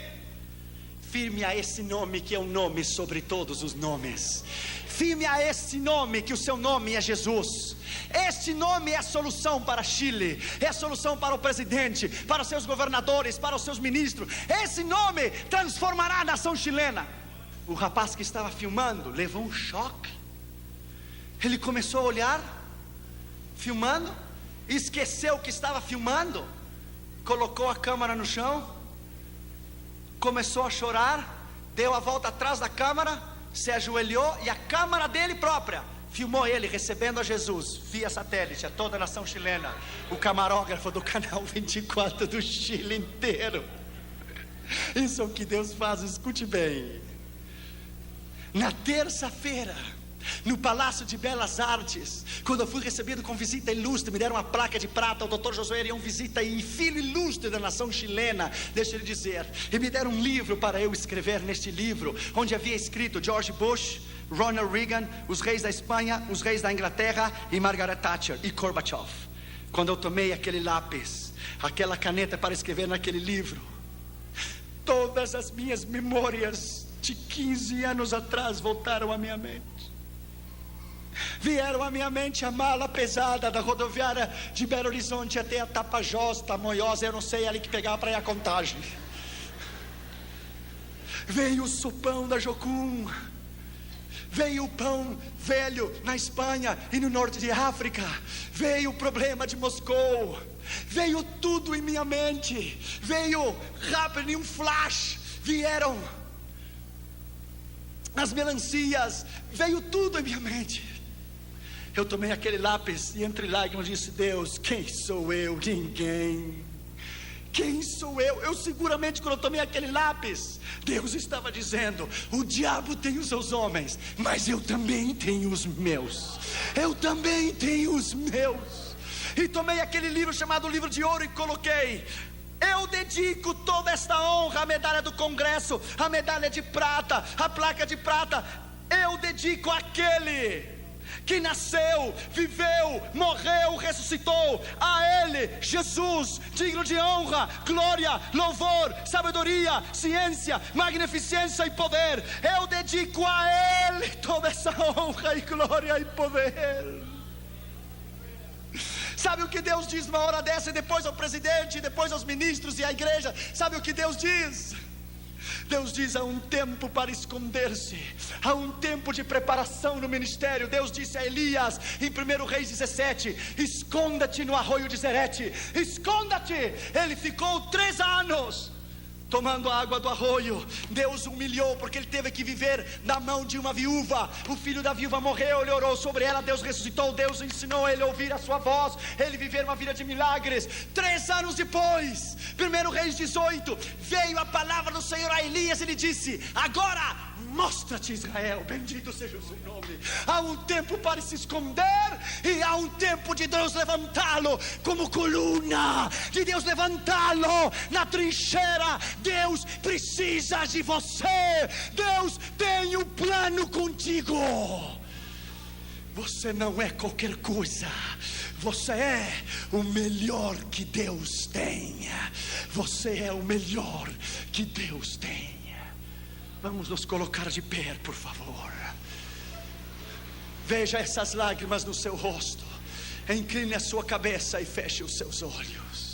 A: Firme a esse nome que é o nome sobre todos os nomes. Firme a esse nome, que o seu nome é Jesus. Este nome é a solução para Chile, é a solução para o presidente, para os seus governadores, para os seus ministros. Esse nome transformará a nação chilena. O rapaz que estava filmando levou um choque. Ele começou a olhar, filmando, esqueceu que estava filmando, colocou a câmera no chão, começou a chorar, deu a volta atrás da câmera, se ajoelhou, e a câmera dele própria filmou ele recebendo a Jesus via satélite a toda a nação chilena. O camarógrafo do Canal 24 do Chile inteiro. Isso é o que Deus faz, escute bem. Na terça-feira, no Palácio de Belas Artes, quando eu fui recebido com visita ilustre, me deram uma placa de prata. O Dr. Josué Arião Visita, e filho ilustre da nação chilena, deixa ele dizer, e me deram um livro para eu escrever. Neste livro, onde havia escrito George Bush, Ronald Reagan, os reis da Espanha, os reis da Inglaterra, e Margaret Thatcher e Gorbachev. Quando eu tomei aquele lápis, aquela caneta para escrever naquele livro, todas as minhas memórias de 15 anos atrás voltaram à minha mente. Vieram à minha mente a mala pesada da rodoviária de Belo Horizonte até a Tapajós, Tamoiós, eu não sei, ali que pegava para ir a Contagem. Veio o sopão da Jocum, veio o pão velho na Espanha e no norte de África, veio o problema de Moscou, veio tudo em minha mente, veio rápido em um flash, vieram as melancias, veio tudo em minha mente. Eu tomei aquele lápis e entre lágrimas disse: Deus, quem sou eu? Ninguém. Quem sou eu? Eu seguramente, quando eu tomei aquele lápis, Deus estava dizendo: o diabo tem os seus homens, mas eu também tenho os meus. Eu também tenho os meus. E tomei aquele livro chamado Livro de Ouro e coloquei: eu dedico toda esta honra, a medalha do Congresso, a medalha de prata, a placa de prata, eu dedico àquele que nasceu, viveu, morreu, ressuscitou. A Ele, Jesus, digno de honra, glória, louvor, sabedoria, ciência, magnificência e poder. Eu dedico a Ele toda essa honra e glória e poder. Sabe o que Deus diz numa hora dessa? E depois ao presidente, e depois aos ministros e à igreja. Sabe o que Deus diz? Deus diz: há um tempo para esconder-se, há um tempo de preparação no ministério. Deus disse a Elias em 1 Reis 17: esconda-te no arroio de Zerete, esconda-te. Ele ficou 3 anos tomando a água do arroio. Deus humilhou porque ele teve que viver na mão de uma viúva. O filho da viúva morreu, ele orou sobre ela, Deus ressuscitou, Deus ensinou ele a ouvir a sua voz, ele viver uma vida de milagres. 3 anos depois, 1 Reis 18, veio a palavra do Senhor a Elias. Ele disse: agora mostra-te, Israel, bendito seja o seu nome. Há um tempo para se esconder e há um tempo de Deus levantá-lo como coluna, de Deus levantá-lo na trincheira. Deus precisa de você. Deus tem um plano contigo. Você não é qualquer coisa. Você é o melhor que Deus tem. Você é o melhor que Deus tem. Vamos nos colocar de pé, por favor. Veja essas lágrimas no seu rosto. Incline a sua cabeça e feche os seus olhos.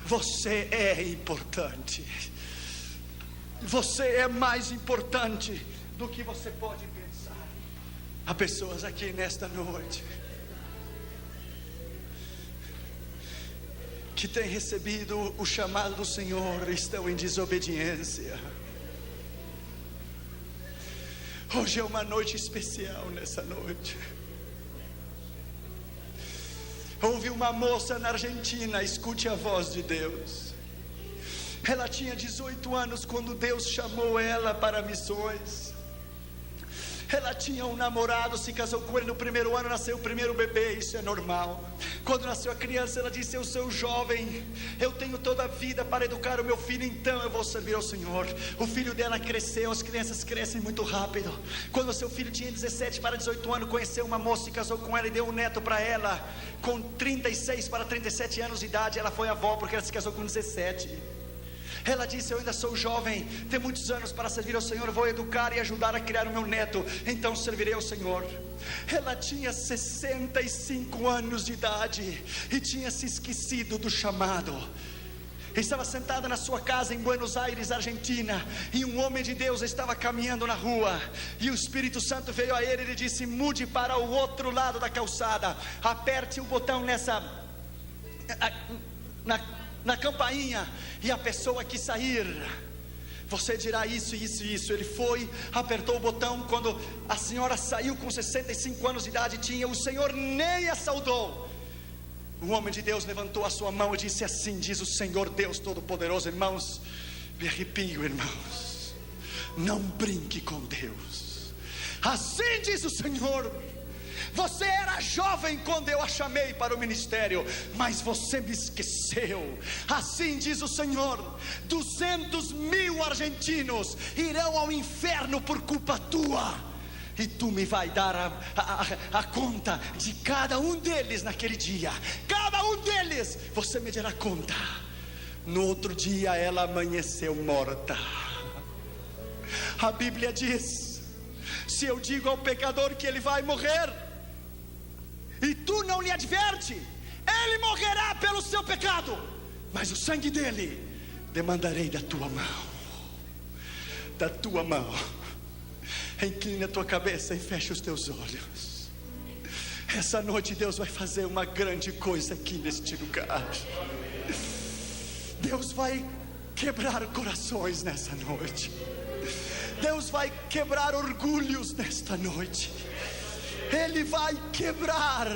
A: Você é importante. Você é mais importante do que você pode pensar. Há pessoas aqui nesta noite que têm recebido o chamado do Senhor e estão em desobediência. Hoje é uma noite especial. Nessa noite houve uma moça na Argentina, escute a voz de Deus. Ela tinha 18 anos quando Deus chamou ela para missões. Ela tinha um namorado, se casou com ele no 1º ano, nasceu o primeiro bebê, isso é normal. Quando nasceu a criança, ela disse: eu sou jovem, eu tenho toda a vida para educar o meu filho, então eu vou servir ao Senhor. O filho dela cresceu, as crianças crescem muito rápido. Quando o seu filho tinha 17 para 18 anos, conheceu uma moça, se casou com ela e deu um neto para ela. Com 36 para 37 anos de idade, ela foi avó, porque ela se casou com 17. Ela disse: eu ainda sou jovem, tenho muitos anos para servir ao Senhor, vou educar e ajudar a criar o meu neto, então servirei ao Senhor. Ela tinha 65 anos de idade e tinha se esquecido do chamado. Estava sentada na sua casa em Buenos Aires, Argentina, e um homem de Deus estava caminhando na rua, e o Espírito Santo veio a ele e lhe disse: mude para o outro lado da calçada, aperte o botão na campainha, e a pessoa que sair, você dirá isso, isso e isso. Ele foi, apertou o botão. Quando a senhora saiu com 65 anos de idade, o Senhor nem a saudou. O homem de Deus levantou a sua mão e disse assim: diz o Senhor Deus Todo-Poderoso. Irmãos, me arrepio, irmãos, não brinque com Deus. Assim diz o Senhor: você era jovem quando eu a chamei para o ministério, mas você me esqueceu. Assim diz o Senhor: 200.000 argentinos irão ao inferno por culpa tua, e tu me vai dar a conta de cada um deles naquele dia. Cada um deles você me dará conta. No outro dia ela amanheceu morta. A Bíblia diz: se eu digo ao pecador que ele vai morrer, e tu não lhe adverte, ele morrerá pelo seu pecado, mas o sangue dele demandarei da tua mão. Da tua mão. Inclina a tua cabeça e fecha os teus olhos. Essa noite Deus vai fazer uma grande coisa aqui neste lugar. Deus vai quebrar corações nessa noite. Deus vai quebrar orgulhos nesta noite. Ele vai quebrar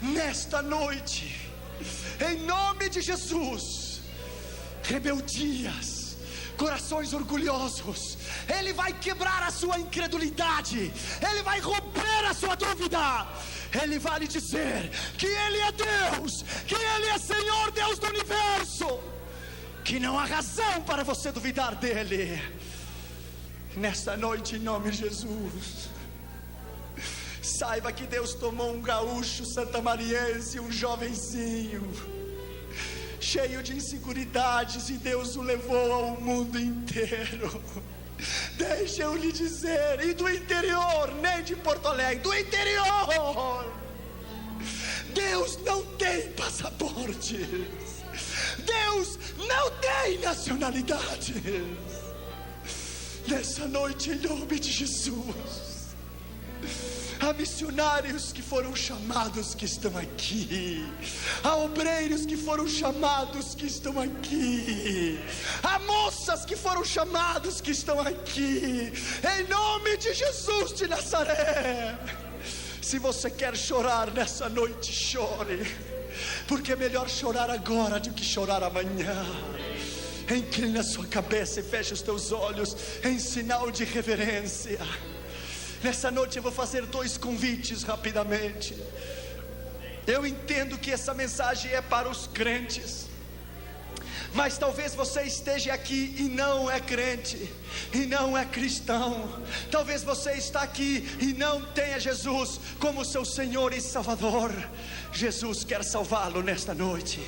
A: nesta noite, em nome de Jesus, rebeldias, corações orgulhosos. Ele vai quebrar a sua incredulidade. Ele vai romper a sua dúvida. Ele vai lhe dizer que Ele é Deus, que Ele é Senhor, Deus do universo, que não há razão para você duvidar dEle. Nesta noite, em nome de Jesus, saiba que Deus tomou um gaúcho santamariense, um jovenzinho, cheio de inseguridades, e Deus o levou ao mundo inteiro. Deixa eu lhe dizer, e do interior, nem de Porto Alegre, do interior, Deus não tem passaporte, Deus não tem nacionalidade. Nessa noite, em nome de Jesus, há missionários que foram chamados que estão aqui, há obreiros que foram chamados que estão aqui, há moças que foram chamados que estão aqui, em nome de Jesus de Nazaré. Se você quer chorar nessa noite, chore, porque é melhor chorar agora do que chorar amanhã. Inclina a sua cabeça e feche os teus olhos em sinal de reverência. Nessa noite eu vou fazer 2 convites rapidamente. Eu entendo que essa mensagem é para os crentes, mas talvez você esteja aqui e não é crente, e não é cristão. Talvez você está aqui e não tenha Jesus como seu Senhor e Salvador. Jesus quer salvá-lo nesta noite.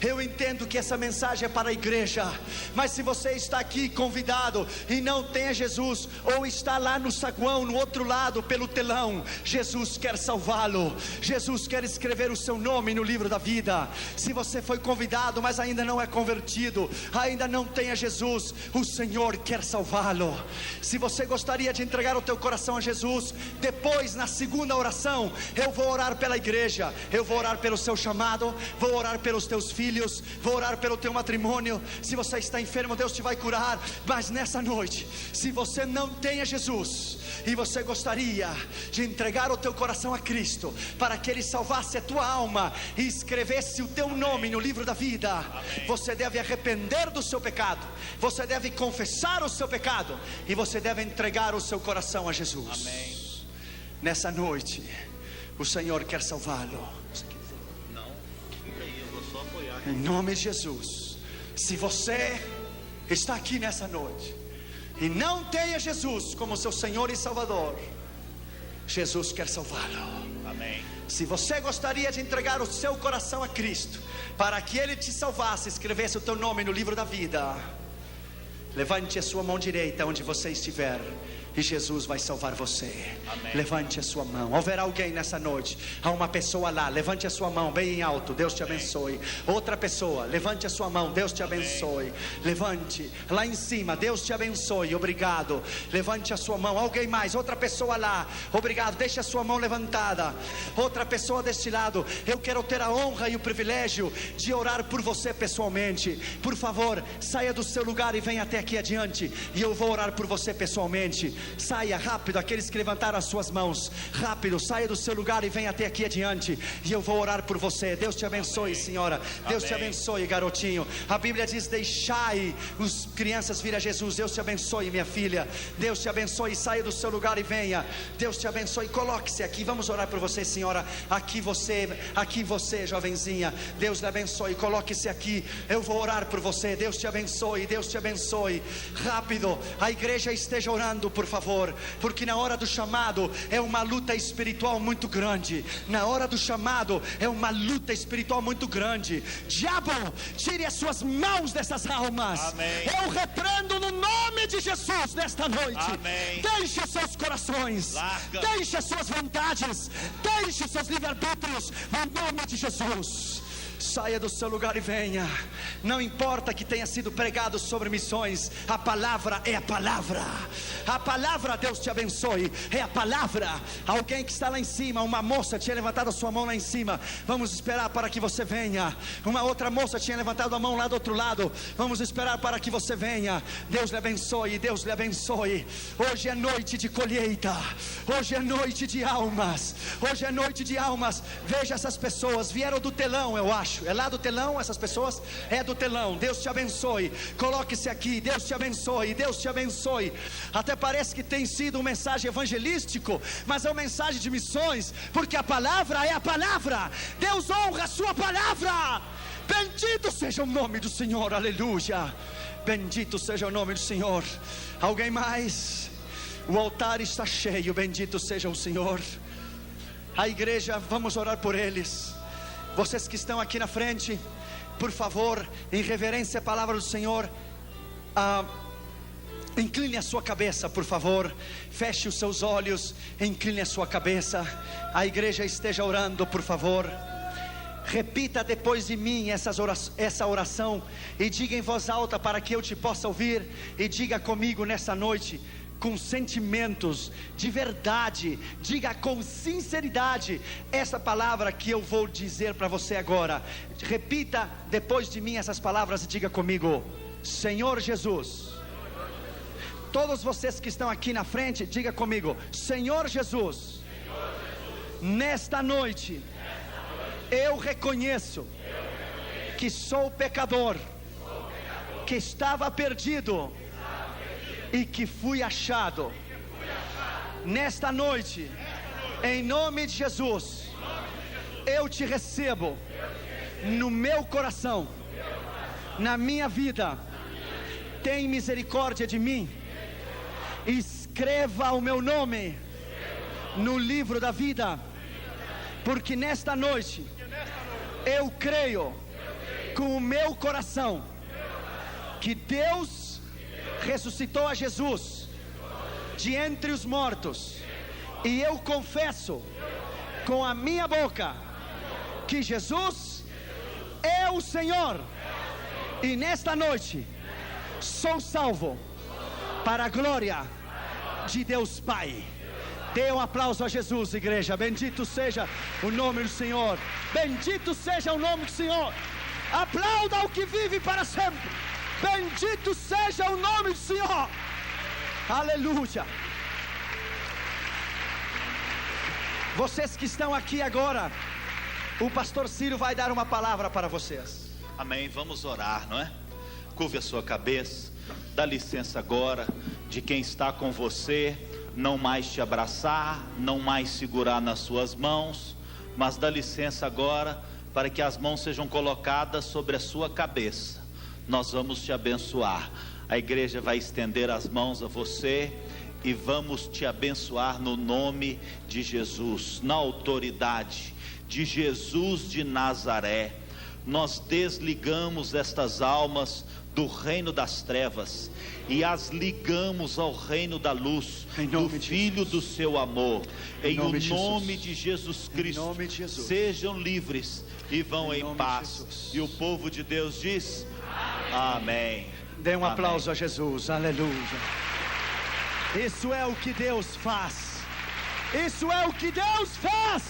A: Eu entendo que essa mensagem é para a igreja, mas se você está aqui convidado e não tem Jesus, ou está lá no saguão, no outro lado, pelo telão, Jesus quer salvá-lo. Jesus quer escrever o seu nome no livro da vida. Se você foi convidado, mas ainda não é convertido, ainda não tem Jesus, o Senhor quer salvá-lo. Se você gostaria de entregar o teu coração a Jesus, depois, na segunda oração, eu vou orar pela igreja, eu vou orar pelo seu chamado, vou orar pelos teus filhos, vou orar pelo teu matrimônio. Se você está enfermo, Deus te vai curar. Mas nessa noite, se você não tem a Jesus e você gostaria de entregar o teu coração a Cristo, para que Ele salvasse a tua alma e escrevesse o teu nome no livro da vida, amém, você deve arrepender do seu pecado, você deve confessar o seu pecado, e você deve entregar o seu coração a Jesus. Amém. Nessa noite, o Senhor quer salvá-lo. Em nome de Jesus. Se você está aqui nessa noite e não tem a Jesus como seu Senhor e Salvador, Jesus quer salvá-lo. Amém. Se você gostaria de entregar o seu coração a Cristo, para que Ele te salvasse, escrevesse o teu nome no livro da vida, levante a sua mão direita onde você estiver, e Jesus vai salvar você. Amém. Levante a sua mão. Haverá alguém nessa noite, há uma pessoa lá, levante a sua mão bem em alto, Deus te abençoe. Outra pessoa, levante a sua mão, Deus te abençoe. Levante, lá em cima, Deus te abençoe, obrigado. Levante a sua mão, alguém mais, outra pessoa lá, obrigado, deixe a sua mão levantada. Outra pessoa deste lado, eu quero ter a honra e o privilégio de orar por você pessoalmente. Por favor, saia do seu lugar e venha até aqui adiante, e eu vou orar por você pessoalmente. Saia rápido, aqueles que levantaram as suas mãos, rápido, saia do seu lugar e venha até aqui adiante, e eu vou orar por você. Deus te abençoe, senhora. Deus te abençoe, garotinho. A Bíblia diz: deixai as crianças vir a Jesus. Deus te abençoe, minha filha. Deus te abençoe, saia do seu lugar e venha. Deus te abençoe, coloque-se aqui, vamos orar por você, senhora. Aqui você, jovenzinha, Deus lhe abençoe, coloque-se aqui, eu vou orar por você. Deus te abençoe, Deus te abençoe. Rápido, a igreja esteja orando, por favor, porque na hora do chamado é uma luta espiritual muito grande. Na hora do chamado é uma luta espiritual muito grande. Diabo, tire as suas mãos dessas almas.
B: Amém.
A: Eu repreendo no nome de Jesus nesta noite.
B: Amém.
A: Deixe os seus corações,
B: Larga.
A: deixe as suas vontades, deixe os seus livre-arbítrios no nome de Jesus. Saia do seu lugar e venha. Não importa que tenha sido pregado sobre missões, a palavra é a palavra. A palavra, Deus te abençoe, é a palavra. Alguém que está lá em cima, uma moça tinha levantado a sua mão lá em cima. Vamos esperar para que você venha. Uma outra moça tinha levantado a mão lá do outro lado. Vamos esperar para que você venha. Deus lhe abençoe, Deus lhe abençoe. Hoje é noite de colheita. Hoje é noite de almas. Hoje é noite de almas. Veja essas pessoas, vieram do telão, eu acho. É lá do telão essas pessoas? É do telão. Deus te abençoe. Coloque-se aqui. Deus te abençoe. Deus te abençoe. Até parece que tem sido uma mensagem evangelístico, mas é uma mensagem de missões, porque a palavra é a palavra. Deus honra a sua palavra. Bendito seja o nome do Senhor. Aleluia. Bendito seja o nome do Senhor. Alguém mais? O altar está cheio. Bendito seja o Senhor. A igreja, vamos orar por eles. Vocês que estão aqui na frente, por favor, em reverência à palavra do Senhor, incline a sua cabeça, por favor. Feche os seus olhos, incline a sua cabeça. A igreja esteja orando, por favor. Repita depois de mim essa oração e diga em voz alta para que eu te possa ouvir. E diga comigo nessa noite, com sentimentos de verdade, diga com sinceridade essa palavra que eu vou dizer para você agora. Repita depois de mim essas palavras e diga comigo: Senhor Jesus. Todos vocês que estão aqui na frente, diga comigo: Senhor Jesus, nesta noite eu reconheço que sou pecador, que estava perdido e que fui achado. Nesta noite, em nome de Jesus, eu te recebo no meu coração, na minha vida. Tem misericórdia de mim. Escreva o meu nome no livro da vida, porque nesta noite eu creio com o meu coração que Deus ressuscitou a Jesus de entre os mortos, e eu confesso com a minha boca que Jesus é o Senhor, e nesta noite sou salvo para a glória de Deus Pai. Dê um aplauso a Jesus, igreja. Bendito seja o nome do Senhor. Bendito seja o nome do Senhor. Aplauda o que vive para sempre. Bendito seja o nome do Senhor. Aleluia. Vocês que estão aqui agora, o pastor Ciro vai dar uma palavra para vocês.
B: Amém, vamos orar, não é? Curve a sua cabeça. Dá licença agora de quem está com você não mais te abraçar, não mais segurar nas suas mãos, mas dá licença agora para que as mãos sejam colocadas sobre a sua cabeça. Nós vamos te abençoar. A igreja vai estender as mãos a você e vamos te abençoar no nome de Jesus, na autoridade de Jesus de Nazaré. Nós desligamos estas almas do reino das trevas e as ligamos ao reino da luz, do Filho do seu amor. Em o nome de Jesus Cristo, sejam livres e vão em paz. E o povo de Deus diz: amém.
A: Dê um aplauso a Jesus. Aleluia. Isso é o que Deus faz. Isso é o que Deus faz.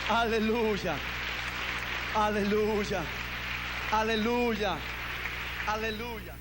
A: Aleluia. Aleluia. Aleluia. Aleluia.